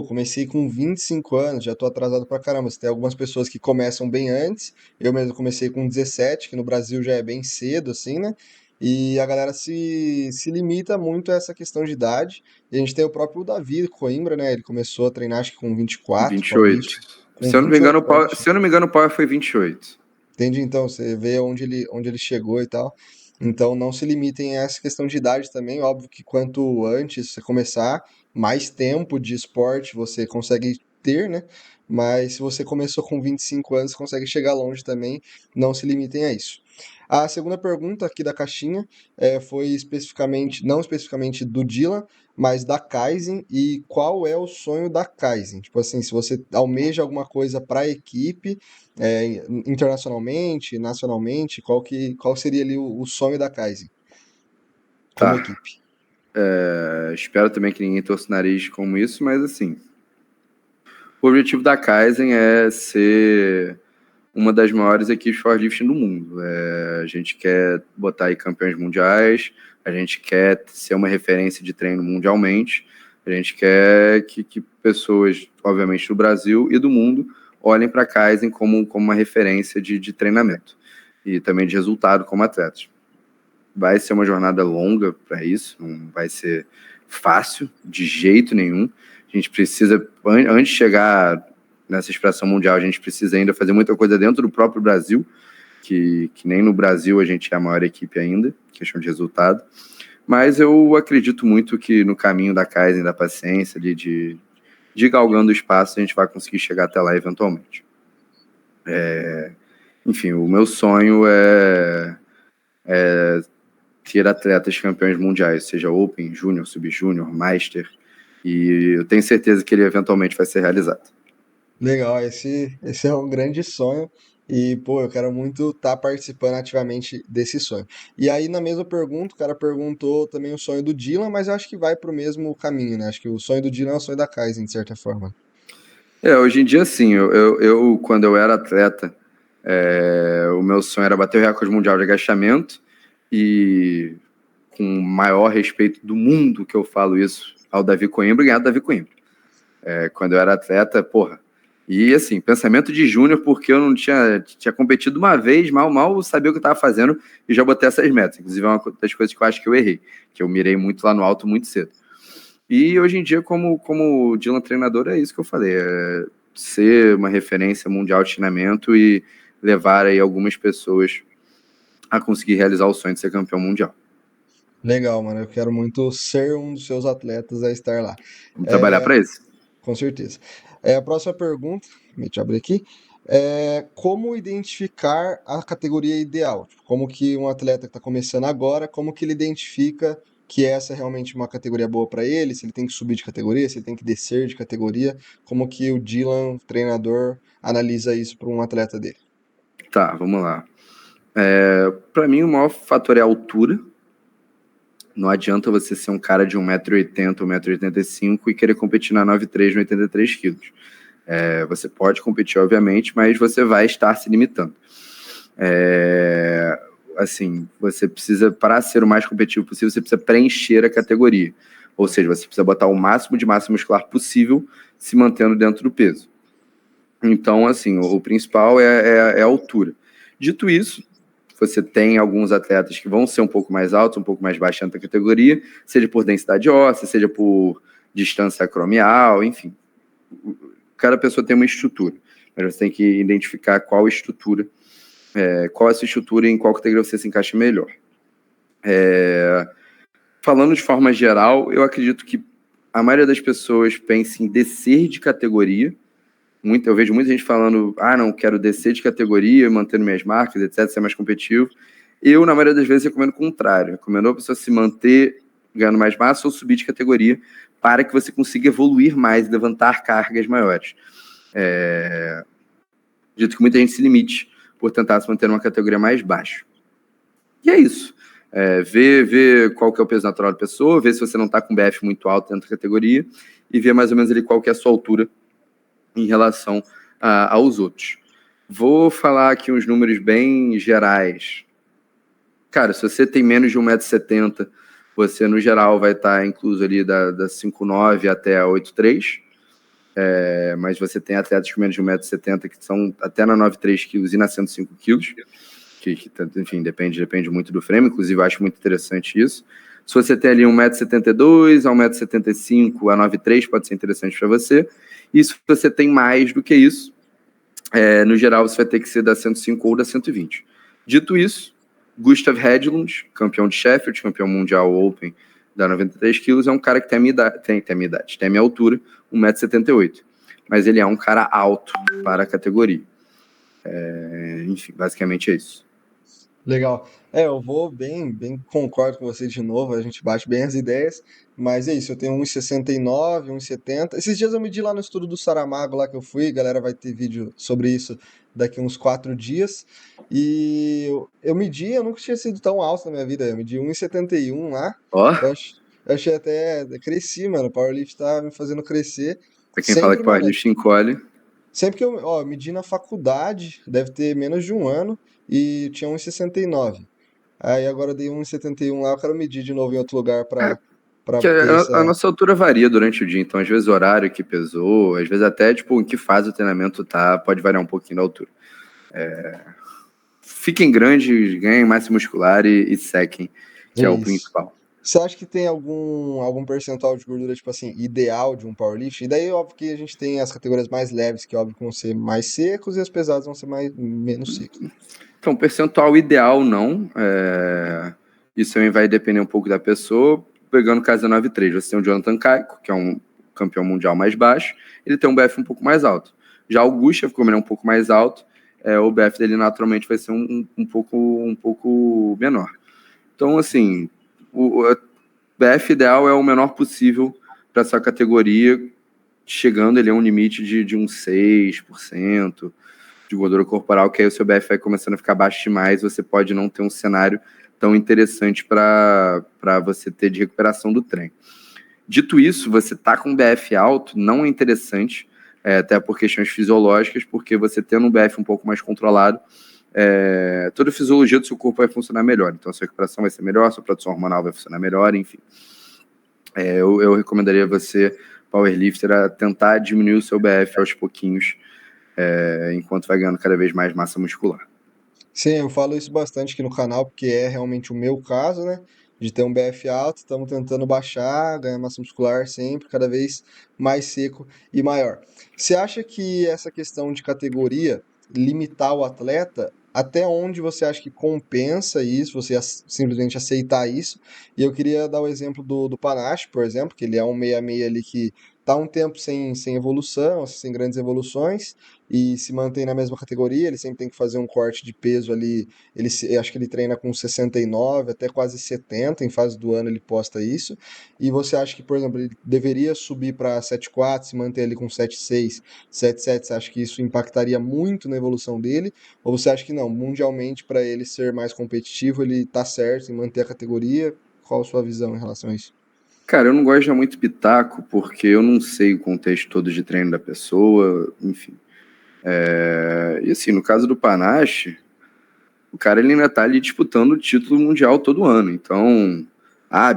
comecei com 25 anos, já tô atrasado pra caramba. Tem algumas pessoas que começam bem antes, eu mesmo comecei com 17, que no Brasil já é bem cedo, assim, né? E a galera se limita muito a essa questão de idade. E a gente tem o próprio Davi Coimbra, né? Ele começou a treinar, acho que com 24, 28. paulista. Com Se eu não me engano, 28 o Power foi 28. Entende? Então, você vê onde ele chegou e tal. Então, não se limitem a essa questão de idade também. Óbvio que quanto antes você começar, mais tempo de esporte você consegue ter, né? Mas se você começou com 25 anos, você consegue chegar longe também. Não se limitem a isso. A segunda pergunta aqui da caixinha foi especificamente, não especificamente do Dylan, mas da Kaizen. E qual é o sonho da Kaizen? Tipo assim, se você almeja alguma coisa para a equipe, internacionalmente, nacionalmente, qual seria ali o sonho da Kaizen como equipe? Espero também que ninguém torça o nariz como isso, mas assim, o objetivo da Kaizen é ser uma das maiores equipes de powerlifting do mundo. A gente quer botar aí campeões mundiais, a gente quer ser uma referência de treino mundialmente, a gente quer que pessoas, obviamente, do Brasil e do mundo olhem para a Kaizen como uma referência de treinamento e também de resultado como atletas. vai ser uma jornada longa para isso, não vai ser fácil de jeito nenhum. A gente precisa, antes de chegar nessa expressão mundial, a gente precisa ainda fazer muita coisa dentro do próprio Brasil, que nem no Brasil a gente é a maior equipe ainda, questão de resultado. Mas eu acredito muito que no caminho da Kaizen, da paciência, de galgando o espaço, a gente vai conseguir chegar até lá eventualmente. Enfim, o meu sonho é ter atletas campeões mundiais, seja Open, Júnior, Sub-Júnior, Master, e eu tenho certeza que ele eventualmente vai ser realizado. Legal, esse é um grande sonho e, pô, eu quero muito estar participando ativamente desse sonho. E aí, na mesma pergunta, o cara perguntou também o sonho do Dylan, mas eu acho que vai pro mesmo caminho, né? Acho que o sonho do Dylan é o sonho da Kaizen, de certa forma. Hoje em dia, sim, eu quando eu era atleta, o meu sonho era bater o recorde mundial de agachamento e, com o maior respeito do mundo que eu falo isso, ao Davi Coimbra, ganhar do Davi Coimbra. Quando eu era atleta, porra. E assim, pensamento de júnior, porque eu não tinha competido uma vez, mal sabia o que eu estava fazendo e já botei essas metas. Inclusive, é uma das coisas que eu acho que eu errei, que eu mirei muito lá no alto muito cedo. E hoje em dia, como Dylan treinador, é isso que eu falei, ser uma referência mundial de treinamento e levar aí algumas pessoas a conseguir realizar o sonho de ser campeão mundial. Legal, mano. Eu quero muito ser um dos seus atletas a estar lá. Vamos trabalhar É, para isso. com certeza. A próxima pergunta, deixa eu abrir aqui. Como identificar a categoria ideal? Tipo, como que um atleta que está começando agora, como que ele identifica que essa é realmente uma categoria boa para ele? Se ele tem que subir de categoria, se ele tem que descer de categoria? Como que o Dylan, treinador, analisa isso para um atleta dele? Tá, vamos lá. Para mim, o maior fator é a altura. Não adianta você ser um cara de 1,80 m, 1,85 m e querer competir na 9,3 no 83 quilos. Você pode competir, obviamente, mas você vai estar se limitando. Assim, você precisa, para ser o mais competitivo possível, você precisa preencher a categoria. Ou seja, você precisa botar o máximo de massa muscular possível, se mantendo dentro do peso. Então, assim, o principal é a altura. Dito isso, você tem alguns atletas que vão ser um pouco mais altos, um pouco mais baixos na categoria, seja por densidade óssea, seja por distância acromial, enfim. Cada pessoa tem uma estrutura, mas você tem que identificar qual estrutura, qual é a sua estrutura e em qual categoria você se encaixa melhor. Falando de forma geral, eu acredito que a maioria das pessoas pensa em descer de categoria. Eu vejo muita gente falando, não, quero descer de categoria, mantendo minhas marcas, etc., ser mais competitivo. Eu, na maioria das vezes, recomendo o contrário. Recomendo a pessoa se manter ganhando mais massa ou subir de categoria para que você consiga evoluir mais e levantar cargas maiores. Acredito que muita gente se limite por tentar se manter numa categoria mais baixa. E é isso. Ver qual que é o peso natural da pessoa, ver se você não está com BF muito alto dentro da categoria e ver mais ou menos ali qual que é a sua altura em relação aos outros. Vou falar aqui uns números bem gerais. Cara, se você tem menos de 1,70 m, você, no geral, vai estar incluso ali da 5,9 até a 8,3. Mas você tem atletas com menos de 1,70 m que são até na 9,3 kg e na 105 kg, que enfim, depende muito do frame. Inclusive, eu acho muito interessante isso. Se você tem ali 1,72 m a 1,75 m a 9,3, pode ser interessante para você. E se você tem mais do que isso, no geral, você vai ter que ser da 105 ou da 120. Dito isso, Gustav Hedlund, campeão de Sheffield, campeão mundial Open da 93 quilos, é um cara que tem a minha idade, tem a minha altura, 1,78 m. Mas ele é um cara alto para a categoria. Enfim, basicamente é isso. Legal. Eu vou bem concordo com você de novo, a gente bate bem as ideias, mas é isso, eu tenho 1,69, 1,70. Esses dias eu medi lá no estudo do Saramago, lá que eu fui, galera vai ter vídeo sobre isso daqui uns 4 dias, e eu medi, eu nunca tinha sido tão alto na minha vida, eu medi 1,71 lá, Ó, eu achei até, cresci, mano, o powerlift tá me fazendo crescer, para quem fala sempre, que mano, powerlifting encolhe, sempre que eu medi na faculdade, deve ter menos de um ano, e tinha 1,69. Aí agora eu dei 1,71 lá, eu quero medir de novo em outro lugar pra que ter a essa. nossa altura varia durante o dia, então às vezes o horário que pesou, às vezes até tipo em que fase o treinamento tá, pode variar um pouquinho da altura. Fiquem grandes, ganhem massa muscular e sequem que É é o isso. principal. Você acha que tem algum percentual de gordura, tipo assim, ideal de um powerlift? E daí, óbvio que a gente tem as categorias mais leves, que óbvio que vão ser mais secos, e as pesadas vão ser menos secos, né? Então, percentual ideal não. Isso também vai depender um pouco da pessoa. Pegando o caso da 93, você tem o Jonathan Caico, que é um campeão mundial mais baixo, ele tem um BF um pouco mais alto. Já o Gustav, como ele é um pouco mais alto, o BF dele naturalmente vai ser um pouco menor. Então, assim, o BF ideal é o menor possível para essa categoria, chegando ele a um limite de uns 6% de gordura corporal, que aí o seu BF vai começando a ficar baixo demais, você pode não ter um cenário tão interessante para você ter de recuperação do treino. Dito isso, você tá com BF alto não é interessante, até por questões fisiológicas, porque você tendo um BF um pouco mais controlado, toda a fisiologia do seu corpo vai funcionar melhor. Então, a sua recuperação vai ser melhor, a sua produção hormonal vai funcionar melhor, enfim. Eu recomendaria você, powerlifter, a tentar diminuir o seu BF aos pouquinhos, enquanto vai ganhando cada vez mais massa muscular. Sim, eu falo isso bastante aqui no canal, porque é realmente o meu caso, né? De ter um BF alto, estamos tentando baixar, ganhar massa muscular sempre, cada vez mais seco e maior. Você acha que essa questão de categoria, limitar o atleta, até onde você acha que compensa isso, você simplesmente aceitar isso? E eu queria dar o exemplo do Panache, por exemplo, que ele é um 66 ali que tá um tempo sem evolução, sem grandes evoluções, e se mantém na mesma categoria, ele sempre tem que fazer um corte de peso ali. Acho que ele treina com 69 até quase 70, em fase do ano ele posta isso. E você acha que, por exemplo, ele deveria subir para 74, se manter ali com 76, 77? Você acha que isso impactaria muito na evolução dele? Ou você acha que não, mundialmente, para ele ser mais competitivo, ele tá certo em manter a categoria? Qual a sua visão em relação a isso? Cara, eu não gosto de dar muito pitaco, porque eu não sei o contexto todo de treino da pessoa, enfim. E assim, no caso do Panache, o cara ele ainda tá ali disputando o título mundial todo ano. Então,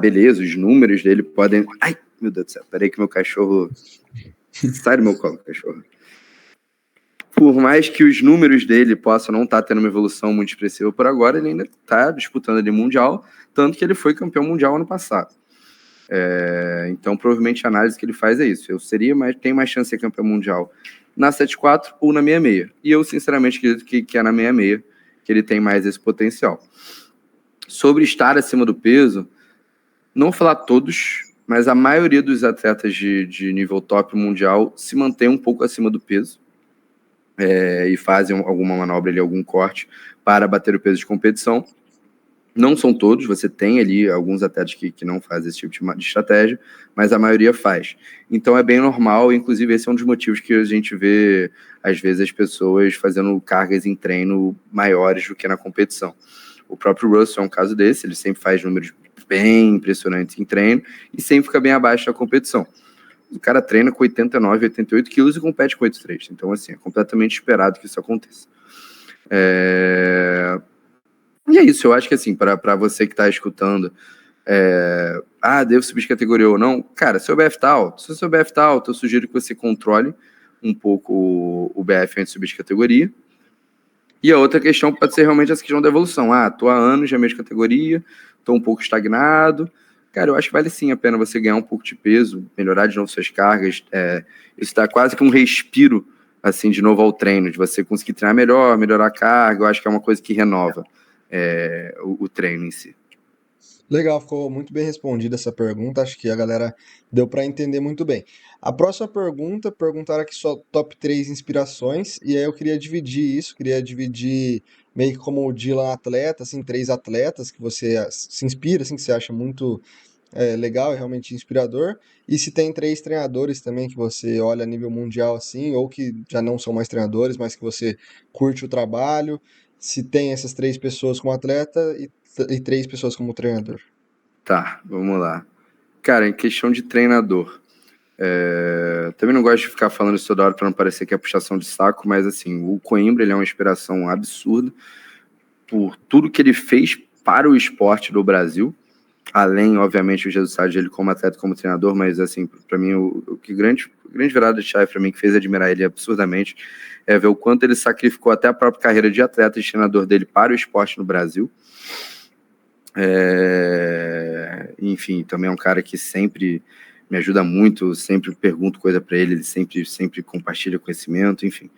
beleza, os números dele podem. Ai, meu Deus do céu, peraí que meu cachorro. Sai do meu colo, cachorro. Por mais que os números dele possam não estar tendo uma evolução muito expressiva por agora, ele ainda está disputando ali mundial, tanto que ele foi campeão mundial ano passado. Então, provavelmente a análise que ele faz é isso. Eu tenho mais chance de ser campeão mundial na 74 ou na 66. E eu, sinceramente, acredito que é na 66 que ele tem mais esse potencial. Sobre estar acima do peso, não vou falar todos, mas a maioria dos atletas de nível top mundial se mantém um pouco acima do peso e fazem alguma manobra ali, algum corte para bater o peso de competição. Não são todos, você tem ali alguns atletas que não fazem esse tipo de estratégia, mas a maioria faz. Então é bem normal, inclusive esse é um dos motivos que a gente vê, às vezes, as pessoas fazendo cargas em treino maiores do que na competição. O próprio Russell é um caso desse, ele sempre faz números bem impressionantes em treino e sempre fica bem abaixo da competição. O cara treina com 89, 88 quilos e compete com 83. Então, assim, é completamente esperado que isso aconteça. E é isso, eu acho que assim, para você que está escutando, devo subir de categoria ou não, cara, seu BF tá alto. Se o seu BF tá alto, eu sugiro que você controle um pouco o BF antes de subir de categoria. E a outra questão pode ser realmente essa questão da evolução. Tô há anos já mesma categoria, tô um pouco estagnado. Cara, eu acho que vale sim a pena você ganhar um pouco de peso, melhorar de novo suas cargas. Isso dá quase que um respiro, assim, de novo ao treino, de você conseguir treinar melhor, melhorar a carga. Eu acho que é uma coisa que renova o treino em si. Legal, ficou muito bem respondida essa pergunta. Acho que a galera deu para entender muito bem. A próxima pergunta, perguntaram aqui só top 3 inspirações, e aí eu queria dividir isso, queria dividir meio que como o Dylan atleta, assim, 3 atletas que você se inspira, assim, que você acha muito legal e realmente inspirador. E se tem 3 treinadores também que você olha a nível mundial, assim, ou que já não são mais treinadores, mas que você curte o trabalho. Se tem essas 3 pessoas como atleta e 3 pessoas como treinador. Tá, vamos lá. Cara, em questão de treinador, também não gosto de ficar falando isso toda hora para não parecer que é puxação de saco, mas assim, o Coimbra ele é uma inspiração absurda por tudo que ele fez para o esporte do Brasil, além, obviamente, os resultados dele como atleta, como treinador, mas assim, para mim, o que grande virada de chave para mim que fez admirar ele absurdamente é ver o quanto ele sacrificou até a própria carreira de atleta e treinador dele para o esporte no Brasil. Enfim, também é um cara que sempre me ajuda muito, sempre pergunto coisa para ele, ele sempre compartilha conhecimento, enfim.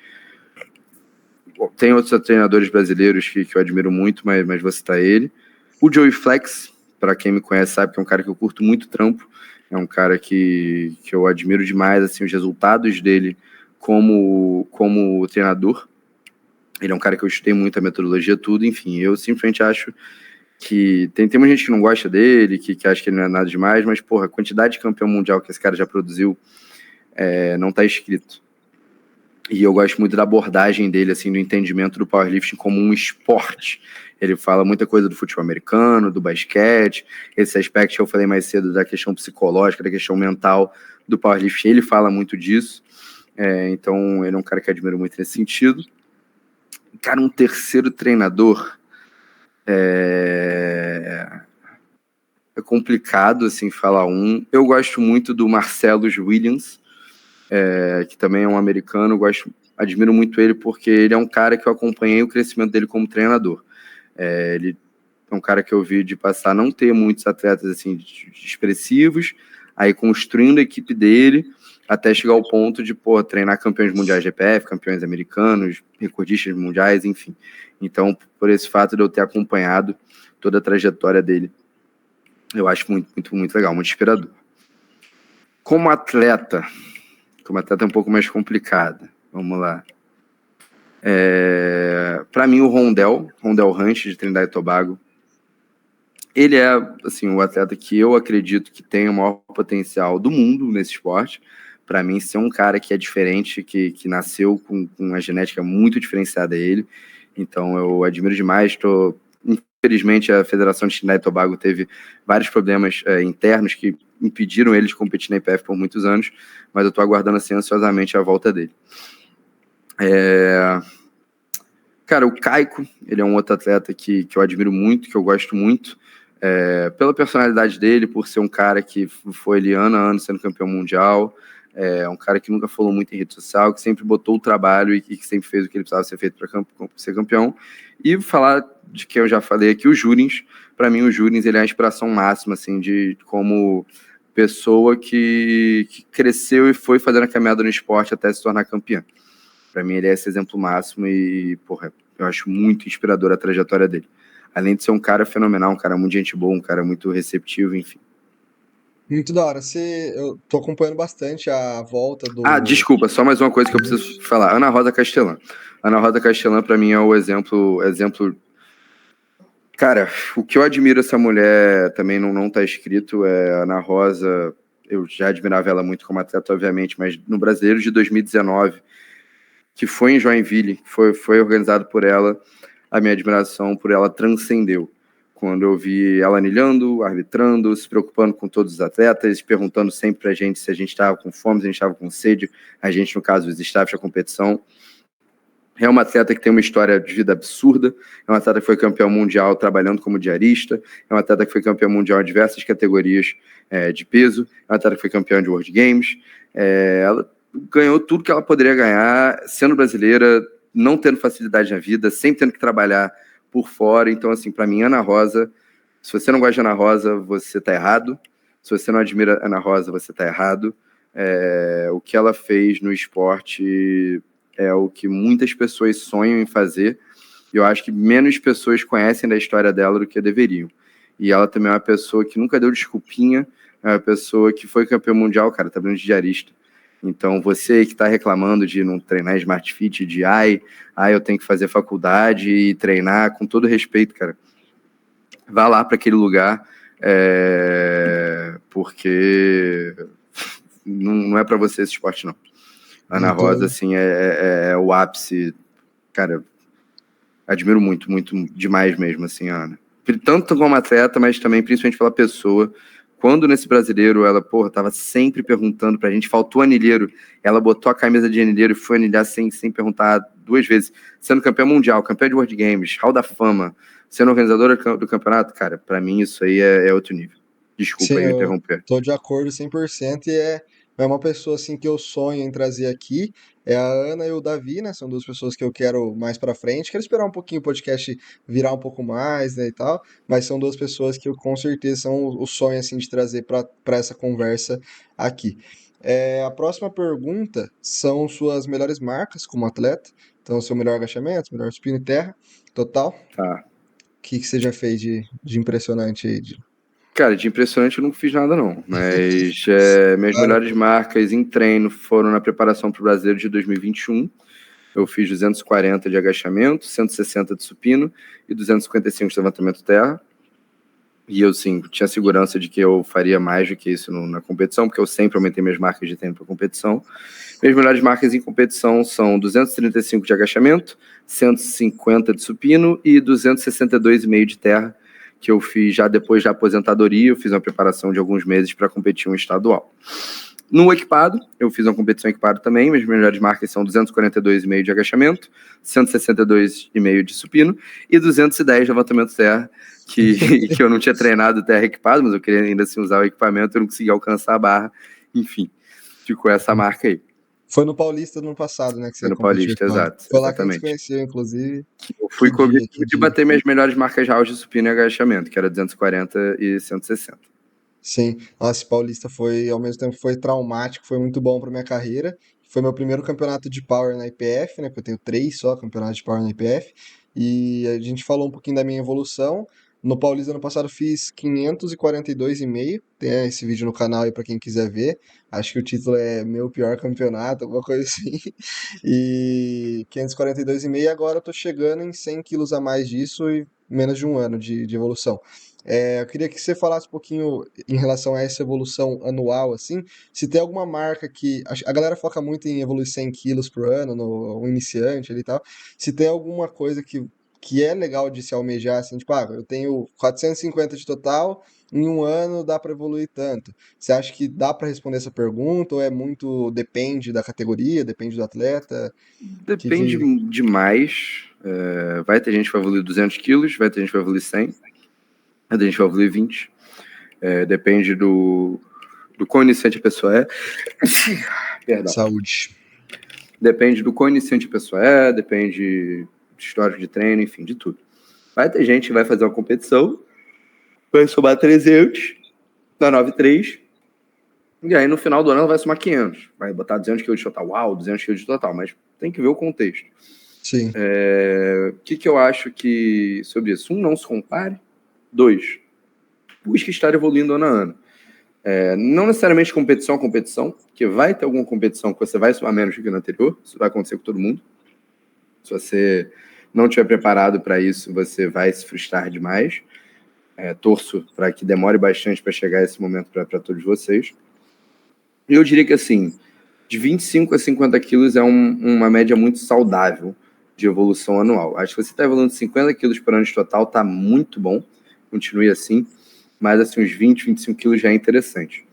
Tem outros treinadores brasileiros que eu admiro muito, mas vou citar ele. O Joey Flex, para quem me conhece sabe que é um cara que eu curto muito o trampo, é um cara que eu admiro demais, assim, os resultados dele como treinador. Ele é um cara que eu estudei muito a metodologia, tudo, enfim, eu simplesmente acho que tem muita gente que não gosta dele, que acha que ele não é nada demais, mas, porra, a quantidade de campeão mundial que esse cara já produziu não tá escrito. E eu gosto muito da abordagem dele, assim, do entendimento do powerlifting como um esporte. Ele fala muita coisa do futebol americano, do basquete, esse aspecto que eu falei mais cedo da questão psicológica, da questão mental do powerlifting, ele fala muito disso. Então, ele é um cara que eu admiro muito nesse sentido. Cara, um terceiro treinador é complicado, assim, falar um. Eu gosto muito do Marcellus Williams, que também é um americano, admiro muito ele porque ele é um cara que eu acompanhei o crescimento dele como treinador. Ele é um cara que eu vi de passar a não ter muitos atletas assim expressivos, aí construindo a equipe dele até chegar ao ponto de treinar campeões mundiais de GPF, campeões americanos, recordistas mundiais, enfim. Então, por esse fato de eu ter acompanhado toda a trajetória dele, eu acho muito, muito, muito legal, muito inspirador. Como atleta é um pouco mais complicada. Vamos lá. Para mim, o Rondel Hunt, de Trindade e Tobago, ele é assim, o atleta que eu acredito que tem o maior potencial do mundo nesse esporte. Para mim, ser um cara que é diferente, que nasceu com uma genética muito diferenciada a ele. Então, eu admiro demais. Infelizmente, a Federação de Trindade e Tobago teve vários problemas internos que impediram ele de competir na IPF por muitos anos, mas eu estou aguardando assim, ansiosamente a volta dele. Cara, o Caico, ele é um outro atleta que eu admiro muito, que eu gosto muito, pela personalidade dele, por ser um cara que foi ali ano a ano sendo campeão mundial, um cara que nunca falou muito em rede social, que sempre botou o trabalho e que sempre fez o que ele precisava ser feito para ser campeão. E falar de quem eu já falei aqui, o Jurins. Para mim, o Jurins ele é a inspiração máxima, assim, de como pessoa que cresceu e foi fazendo a caminhada no esporte até se tornar campeão. Para mim, ele é esse exemplo máximo e, eu acho muito inspirador a trajetória dele. Além de ser um cara fenomenal, um cara muito gente boa, um cara muito receptivo, enfim. Muito da hora. Eu tô acompanhando bastante a volta Desculpa, só mais uma coisa que eu preciso falar. Ana Rosa Castelã. Ana Rosa Castelã, para mim, é o exemplo. Cara, o que eu admiro essa mulher também não tá escrito. Ana Rosa, eu já admirava ela muito como atleta, obviamente, mas no Brasileiro de 2019, que foi em Joinville, foi organizado por ela, a minha admiração por ela transcendeu. Quando eu vi ela anilhando, arbitrando, se preocupando com todos os atletas, perguntando sempre pra gente se a gente estava com fome, se a gente estava com sede, a gente, no caso, os staffs da competição. É uma atleta que tem uma história de vida absurda, é uma atleta que foi campeã mundial trabalhando como diarista, é uma atleta que foi campeã mundial em diversas categorias de peso, é uma atleta que foi campeã de World Games, ela ganhou tudo que ela poderia ganhar, sendo brasileira, não tendo facilidade na vida, sempre tendo que trabalhar por fora. Então, assim, para mim, Ana Rosa, se você não gosta de Ana Rosa, você tá errado. Se você não admira Ana Rosa, você tá errado. O que ela fez no esporte é o que muitas pessoas sonham em fazer. E eu acho que menos pessoas conhecem da história dela do que deveriam. E ela também é uma pessoa que nunca deu desculpinha, é uma pessoa que foi campeã mundial, cara, tá vendo de diarista. Então, você que está reclamando de não treinar Smart Fit, de eu tenho que fazer faculdade e treinar, com todo respeito, cara, vá lá para aquele lugar, porque não é para você esse esporte, não. Ana Rosa, assim, é o ápice, cara, admiro muito, muito demais mesmo, assim, a Ana. Tanto como atleta, mas também principalmente pela pessoa. Quando nesse brasileiro, ela, tava sempre perguntando pra gente, faltou anilheiro, ela botou a camisa de anilheiro e foi anilhar sem perguntar 2 vezes, sendo campeã mundial, campeã de World Games, Hall da Fama, sendo organizadora do campeonato, cara, pra mim isso aí é outro nível. Desculpa Sim, aí me eu interromper. tô de acordo 100% e mas uma pessoa assim que eu sonho em trazer aqui é a Ana e o Davi, né? São duas pessoas que eu quero mais pra frente. Quero esperar um pouquinho o podcast virar um pouco mais, né, e tal, mas são duas pessoas que eu com certeza são o sonho assim de trazer para essa conversa aqui. A próxima pergunta são suas melhores marcas como atleta. Então, seu melhor agachamento, melhor supino e terra, total. Tá. O que que você já fez de impressionante aí? Cara, de impressionante eu nunca fiz nada, não. Mas minhas Claro, melhores pô. marcas em treino foram na preparação para o Brasileiro de 2021. Eu fiz 240 de agachamento, 160 de supino e 255 de levantamento terra. E eu, sim, tinha segurança de que eu faria mais do que isso na competição, porque eu sempre aumentei minhas marcas de treino para competição. Minhas melhores marcas em competição são 235 de agachamento, 150 de supino e 262,5 de terra, que eu fiz já depois da aposentadoria. Eu fiz uma preparação de alguns meses para competir um estadual. No equipado, eu fiz uma competição equipado também. Minhas melhores marcas são 242,5 de agachamento, 162,5 de supino e 210 de levantamento terra, que eu não tinha treinado terra equipado, mas eu queria ainda assim usar o equipamento, eu não conseguia alcançar a barra. Enfim, ficou essa marca aí. Foi no Paulista do ano passado, né, que Foi você no competiu Paulista, equipado. exato, Foi lá que a gente se exatamente. conheceu, inclusive. Eu fui Que com o dia, que objetivo de dia. bater minhas melhores marcas house de supino e agachamento, que era 240 e 160. Sim, nossa, esse Paulista foi, ao mesmo tempo, foi traumático, foi muito bom para minha carreira. Foi meu primeiro campeonato de power na IPF, né? Porque eu tenho três só campeonatos de power na IPF. E a gente falou um pouquinho da minha evolução. No Paulista ano passado eu fiz 542,5. Tem esse vídeo no canal aí para quem quiser ver. Acho que o título é Meu Pior Campeonato, alguma coisa assim. E 542,5, agora eu tô chegando em 100 quilos a mais disso e menos de um ano de evolução. Eu queria que você falasse um pouquinho em relação a essa evolução anual, assim, se tem alguma marca que. A galera foca muito em evoluir 100 quilos por ano, no iniciante ali e tal. Se tem alguma coisa que é legal de se almejar, assim, tipo, eu tenho 450 de total, em um ano dá para evoluir tanto. Você acha que dá para responder essa pergunta ou é muito. Depende da categoria, depende do atleta? Depende demais. Vai ter gente que vai evoluir 200 quilos, vai ter gente que vai evoluir 100, vai ter gente que vai evoluir 20. Depende do quão iniciante a pessoa é. Perdão. Saúde. Depende do quão iniciante a pessoa é, depende do histórico de treino, enfim, de tudo. Vai ter gente que vai fazer uma competição, vai somar 300, dá 9,3, e aí no final do ano ela vai somar 500. Vai botar 200 quilos de total. Uau, 200 quilos de total, mas tem que ver o contexto. Sim. O que eu acho que sobre isso? Um, não se compare. Dois, busque estar evoluindo ano a ano. Não necessariamente competição a competição, porque vai ter alguma competição que você vai somar menos do que no anterior. Isso vai acontecer com todo mundo. Se você não estiver preparado para isso, você vai se frustrar demais. Torço para que demore bastante para chegar esse momento para todos vocês. E eu diria que, assim, de 25 a 50 quilos é uma média muito saudável de evolução anual. Acho que você está evoluindo 50 quilos por ano de total, está muito bom. Continue assim. Mas, assim, uns 20, 25 quilos já é interessante.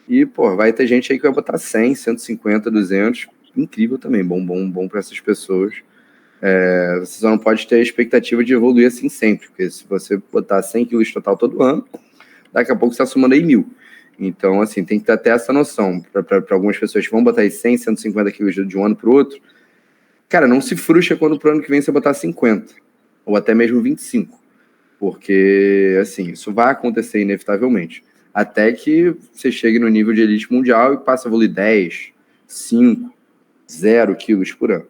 E, pô, vai ter gente aí que vai botar 100, 150, 200. Incrível também. Bom para essas pessoas. Você só não pode ter a expectativa de evoluir assim sempre. Porque se você botar 100 quilos total todo ano, daqui a pouco você está somando aí 1.000. Então, assim, tem que ter até essa noção. Para algumas pessoas que vão botar aí 100, 150 quilos de um ano para o outro, cara, não se frustra quando pro ano que vem você botar 50, ou até mesmo 25. Porque, assim, isso vai acontecer inevitavelmente. Até que você chegue no nível de elite mundial e passe a evoluir 10, 5, 0 quilos por ano.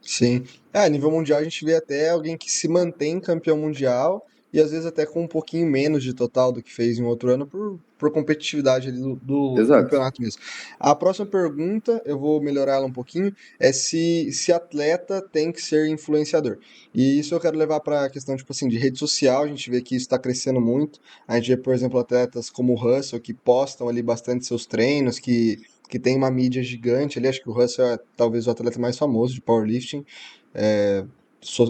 Sim. A nível mundial a gente vê até alguém que se mantém campeão mundial e às vezes até com um pouquinho menos de total do que fez em outro ano por competitividade ali do Exato. campeonato mesmo. A próxima pergunta, eu vou melhorar ela um pouquinho, é se atleta tem que ser influenciador. E isso eu quero levar para a questão, tipo assim, de rede social, a gente vê que isso está crescendo muito. A gente vê, por exemplo, atletas como o Russell que postam ali bastante seus treinos, que tem uma mídia gigante ali. Acho que o Russell é talvez o atleta mais famoso de powerlifting é,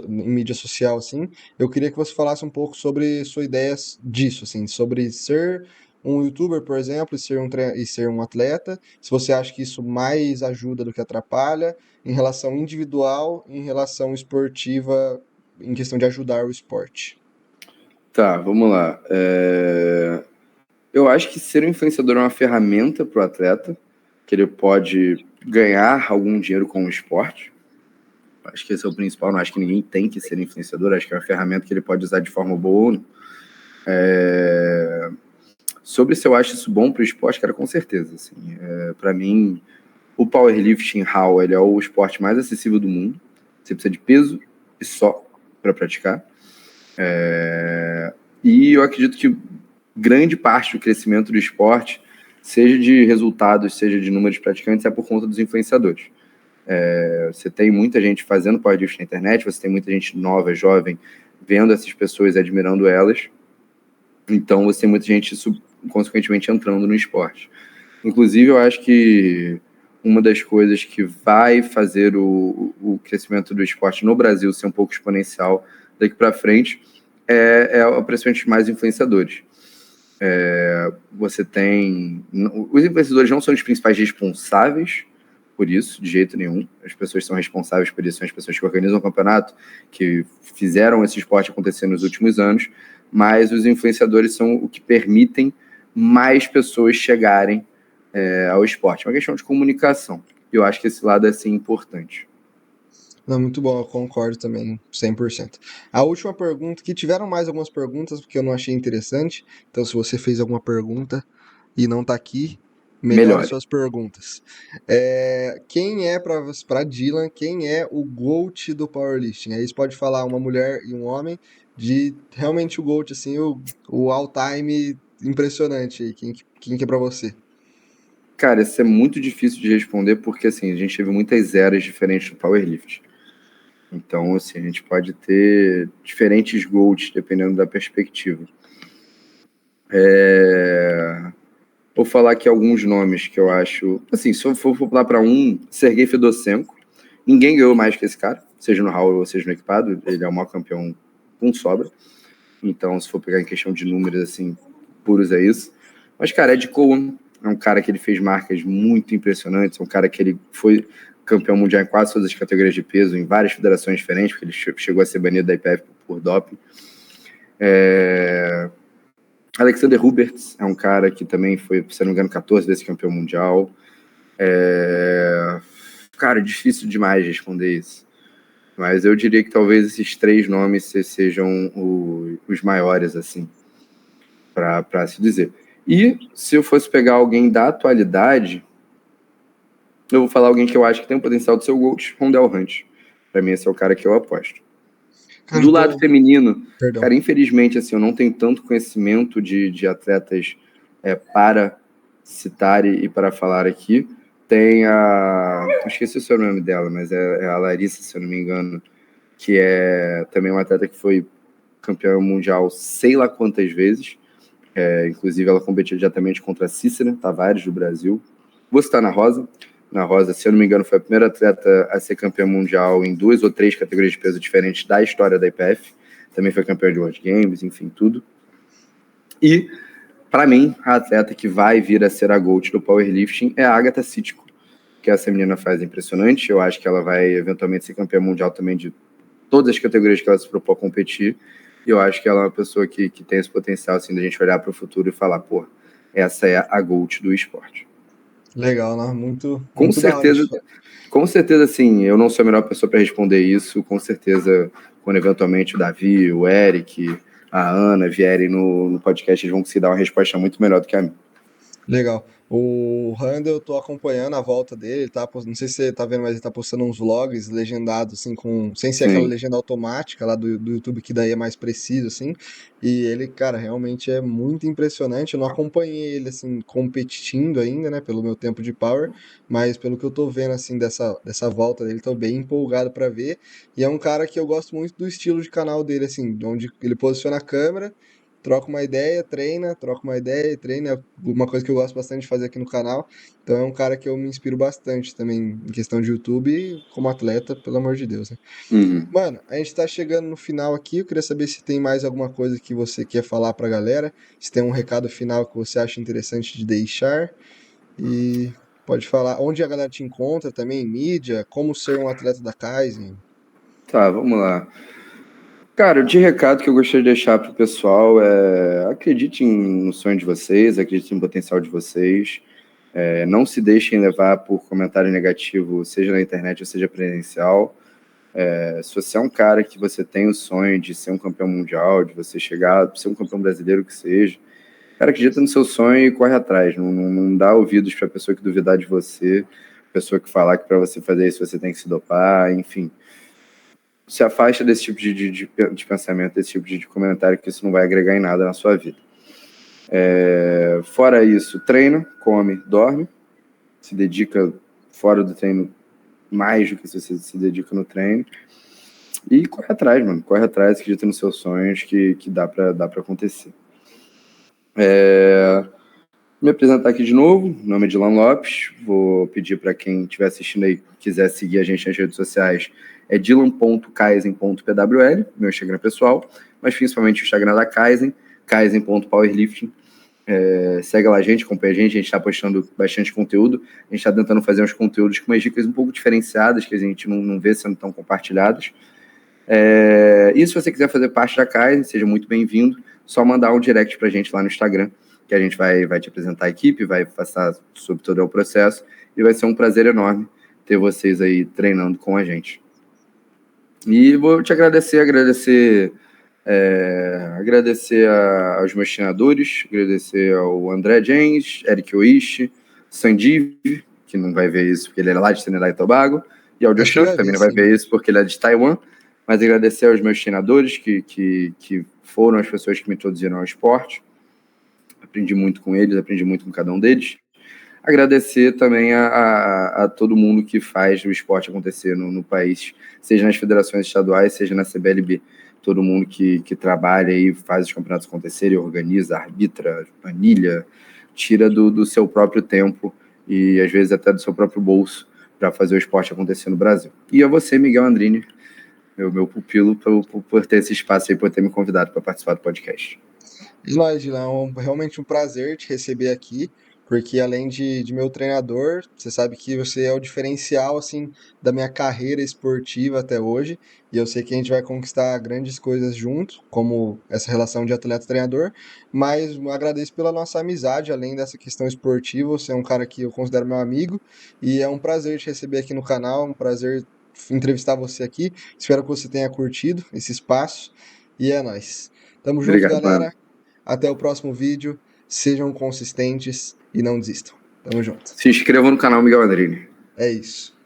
em mídia social, assim. Eu queria que você falasse um pouco sobre sua ideia disso, assim, sobre ser um youtuber, por exemplo, e ser um atleta. Se você acha que isso mais ajuda do que atrapalha, em relação individual, em relação esportiva, em questão de ajudar o esporte. Tá, vamos lá. Eu acho que ser um influenciador é uma ferramenta para o atleta. que ele pode ganhar algum dinheiro com o esporte. Acho que esse é o principal. Não acho que ninguém tem que ser influenciador. Acho que é uma ferramenta que ele pode usar de forma boa ou não. Sobre se eu acho isso bom para o esporte, cara, com certeza. Assim, para mim, o powerlifting raw, ele é o esporte mais acessível do mundo. Você precisa de peso e só para praticar. E eu acredito que grande parte do crescimento do esporte, seja de resultados, seja de número de praticantes, é por conta dos influenciadores. Você tem muita gente fazendo powerlifting na internet, você tem muita gente nova, jovem, vendo essas pessoas e admirando elas. Então você tem muita gente, consequentemente, entrando no esporte. Inclusive, eu acho que uma das coisas que vai fazer o crescimento do esporte no Brasil ser um pouco exponencial daqui para frente é principalmente mais influenciadores. Você tem... Os influenciadores não são os principais responsáveis por isso, de jeito nenhum. As pessoas são responsáveis por isso, são as pessoas que organizam o campeonato, que fizeram esse esporte acontecer nos últimos anos, mas os influenciadores são o que permitem mais pessoas chegarem ao esporte. É uma questão de comunicação. Eu acho que esse lado é, sim, importante. Não, muito bom, eu concordo também, 100%. A última pergunta, que tiveram mais algumas perguntas, porque eu não achei interessante, então se você fez alguma pergunta e não tá aqui, melhore suas perguntas. Quem é, para Dylan, quem é o GOAT do powerlifting? Aí você pode falar uma mulher e um homem, de realmente o GOAT, assim, o all-time impressionante aí, quem que é pra você? Cara, isso é muito difícil de responder, porque assim, a gente teve muitas eras diferentes do powerlifting. Então, assim, a gente pode ter diferentes GOATs, dependendo da perspectiva. Vou falar aqui alguns nomes que eu acho... Assim, se eu for falar para Sergei Fedorchenko, ninguém ganhou mais que esse cara, seja no Raw ou seja no equipado, ele é o maior campeão com sobra. Então, se for pegar em questão de números, assim, puros é isso. Mas, cara, Ed Cowan é um cara que ele fez marcas muito impressionantes, é um cara que ele foi campeão mundial em quase todas as categorias de peso, em várias federações diferentes, porque ele chegou a ser banido da IPF por doping. Alexander Huberts é um cara que também foi, se não me engano, 14 vezes campeão mundial. Cara, difícil demais responder isso. Mas eu diria que talvez esses 3 nomes sejam os maiores, assim, para se dizer. E se eu fosse pegar alguém da atualidade, eu vou falar alguém que eu acho que tem o potencial de ser o GOAT, Rondell Hunt. Para mim, esse é o cara que eu aposto. Cara, do lado feminino, Perdão. cara, infelizmente, assim, eu não tenho tanto conhecimento de atletas para citar e para falar aqui. Tem eu esqueci o seu nome dela, mas é a Larissa, se eu não me engano, que é também uma atleta que foi campeã mundial sei lá quantas vezes. Inclusive, ela competiu diretamente contra a Cícera Tavares, do Brasil. Vou citar na Rosa. Na Rosa, se eu não me engano, foi a primeira atleta a ser campeã mundial em 2 ou 3 categorias de peso diferentes da história da IPF. Também foi campeã de World Games, enfim, tudo. E, para mim, a atleta que vai vir a ser a GOAT do powerlifting é a Agatha Sitko, que essa menina faz impressionante. Eu acho que ela vai, eventualmente, ser campeã mundial também de todas as categorias que ela se propõe a competir. E eu acho que ela é uma pessoa que tem esse potencial, assim, de a gente olhar para o futuro e falar, pô, essa é a GOAT do esporte. Legal, né? Muito Da hora. Com certeza, assim, eu não sou a melhor pessoa para responder isso. Com certeza, quando eventualmente o Davi, o Eric, a Ana vierem no podcast, eles vão conseguir dar uma resposta muito melhor do que a minha. Legal. O Randall, eu tô acompanhando a volta dele, não sei se você tá vendo, mas ele tá postando uns vlogs legendados, assim, sem ser aquela Sim. legenda automática lá do YouTube, que daí é mais preciso, assim. E ele, cara, realmente é muito impressionante. Eu não acompanhei ele, assim, competindo ainda, né, pelo meu tempo de power, mas pelo que eu tô vendo, assim, dessa volta dele, tô bem empolgado pra ver. E é um cara que eu gosto muito do estilo de canal dele, assim, onde ele posiciona a câmera, troca uma ideia, treina, troca uma ideia e treina. É uma coisa que eu gosto bastante de fazer aqui no canal. Então é um cara que eu me inspiro bastante também em questão de YouTube e como atleta, pelo amor de Deus, né? Mano, a gente tá chegando no final aqui. Eu queria saber se tem mais alguma coisa que você quer falar pra galera. Se tem um recado final que você acha interessante de deixar. E pode falar onde a galera te encontra também, em mídia, como ser um atleta da Kaizen. Tá, vamos lá. Cara, de recado que eu gostaria de deixar pro pessoal acreditem no sonho de vocês, acreditem no potencial de vocês. Não se deixem levar por comentário negativo, seja na internet ou seja presencial. Se você é um cara que você tem o sonho de ser um campeão mundial, de você chegar, ser um campeão brasileiro que seja, cara, acredita no seu sonho e corre atrás. Não dá ouvidos para a pessoa que duvidar de você, pessoa que falar que para você fazer isso você tem que se dopar, enfim. Se afasta desse tipo de pensamento, desse tipo de comentário, que isso não vai agregar em nada na sua vida. Fora isso, treina, come, dorme, se dedica fora do treino mais do que você se dedica no treino, e corre atrás, mano, corre atrás, acredita nos seus sonhos, que dá pra acontecer. Me apresentar aqui de novo, meu nome é Dylan Lopes, vou pedir para quem estiver assistindo aí, quiser seguir a gente nas redes sociais, é dylan.kaizen.pwl, meu Instagram pessoal, mas principalmente o Instagram da Kaizen, kaizen.powerlifting. Segue lá a gente, acompanha a gente está postando bastante conteúdo, a gente está tentando fazer uns conteúdos com umas dicas um pouco diferenciadas, que a gente não vê sendo tão compartilhadas. E se você quiser fazer parte da Kaizen, seja muito bem-vindo, só mandar um direct pra gente lá no Instagram, que a gente vai te apresentar a equipe, vai passar sobre todo o processo, e vai ser um prazer enorme ter vocês aí treinando com a gente. E vou te agradecer aos meus treinadores, agradecer ao André James, Eric Oishi, Sandiv, que não vai ver isso porque ele é lá de Trinidad e Tobago, e ao Joshua, que também não vai ver isso porque ele é de Taiwan, mas agradecer aos meus treinadores, que foram as pessoas que me introduziram ao esporte. Aprendi muito com eles, aprendi muito com cada um deles. Agradecer também a todo mundo que faz o esporte acontecer no país, seja nas federações estaduais, seja na CBLB. Todo mundo que trabalha e faz os campeonatos acontecerem, organiza, arbitra, planilha, tira do seu próprio tempo e às vezes até do seu próprio bolso para fazer o esporte acontecer no Brasil. E a você, Miguel Andrini, meu pupilo, por ter esse espaço aí, por ter me convidado para participar do podcast. Dylan, é realmente um prazer te receber aqui, porque além de meu treinador, você sabe que você é o diferencial assim da minha carreira esportiva até hoje, e eu sei que a gente vai conquistar grandes coisas juntos, como essa relação de atleta-treinador, mas eu agradeço pela nossa amizade, além dessa questão esportiva, você é um cara que eu considero meu amigo, e é um prazer te receber aqui no canal, um prazer entrevistar você aqui. Espero que você tenha curtido esse espaço, e é nóis. Tamo junto, Obrigado, galera. mano. Até o próximo vídeo. Sejam consistentes e não desistam. Tamo junto. Se inscrevam no canal Miguel Andrini. É isso.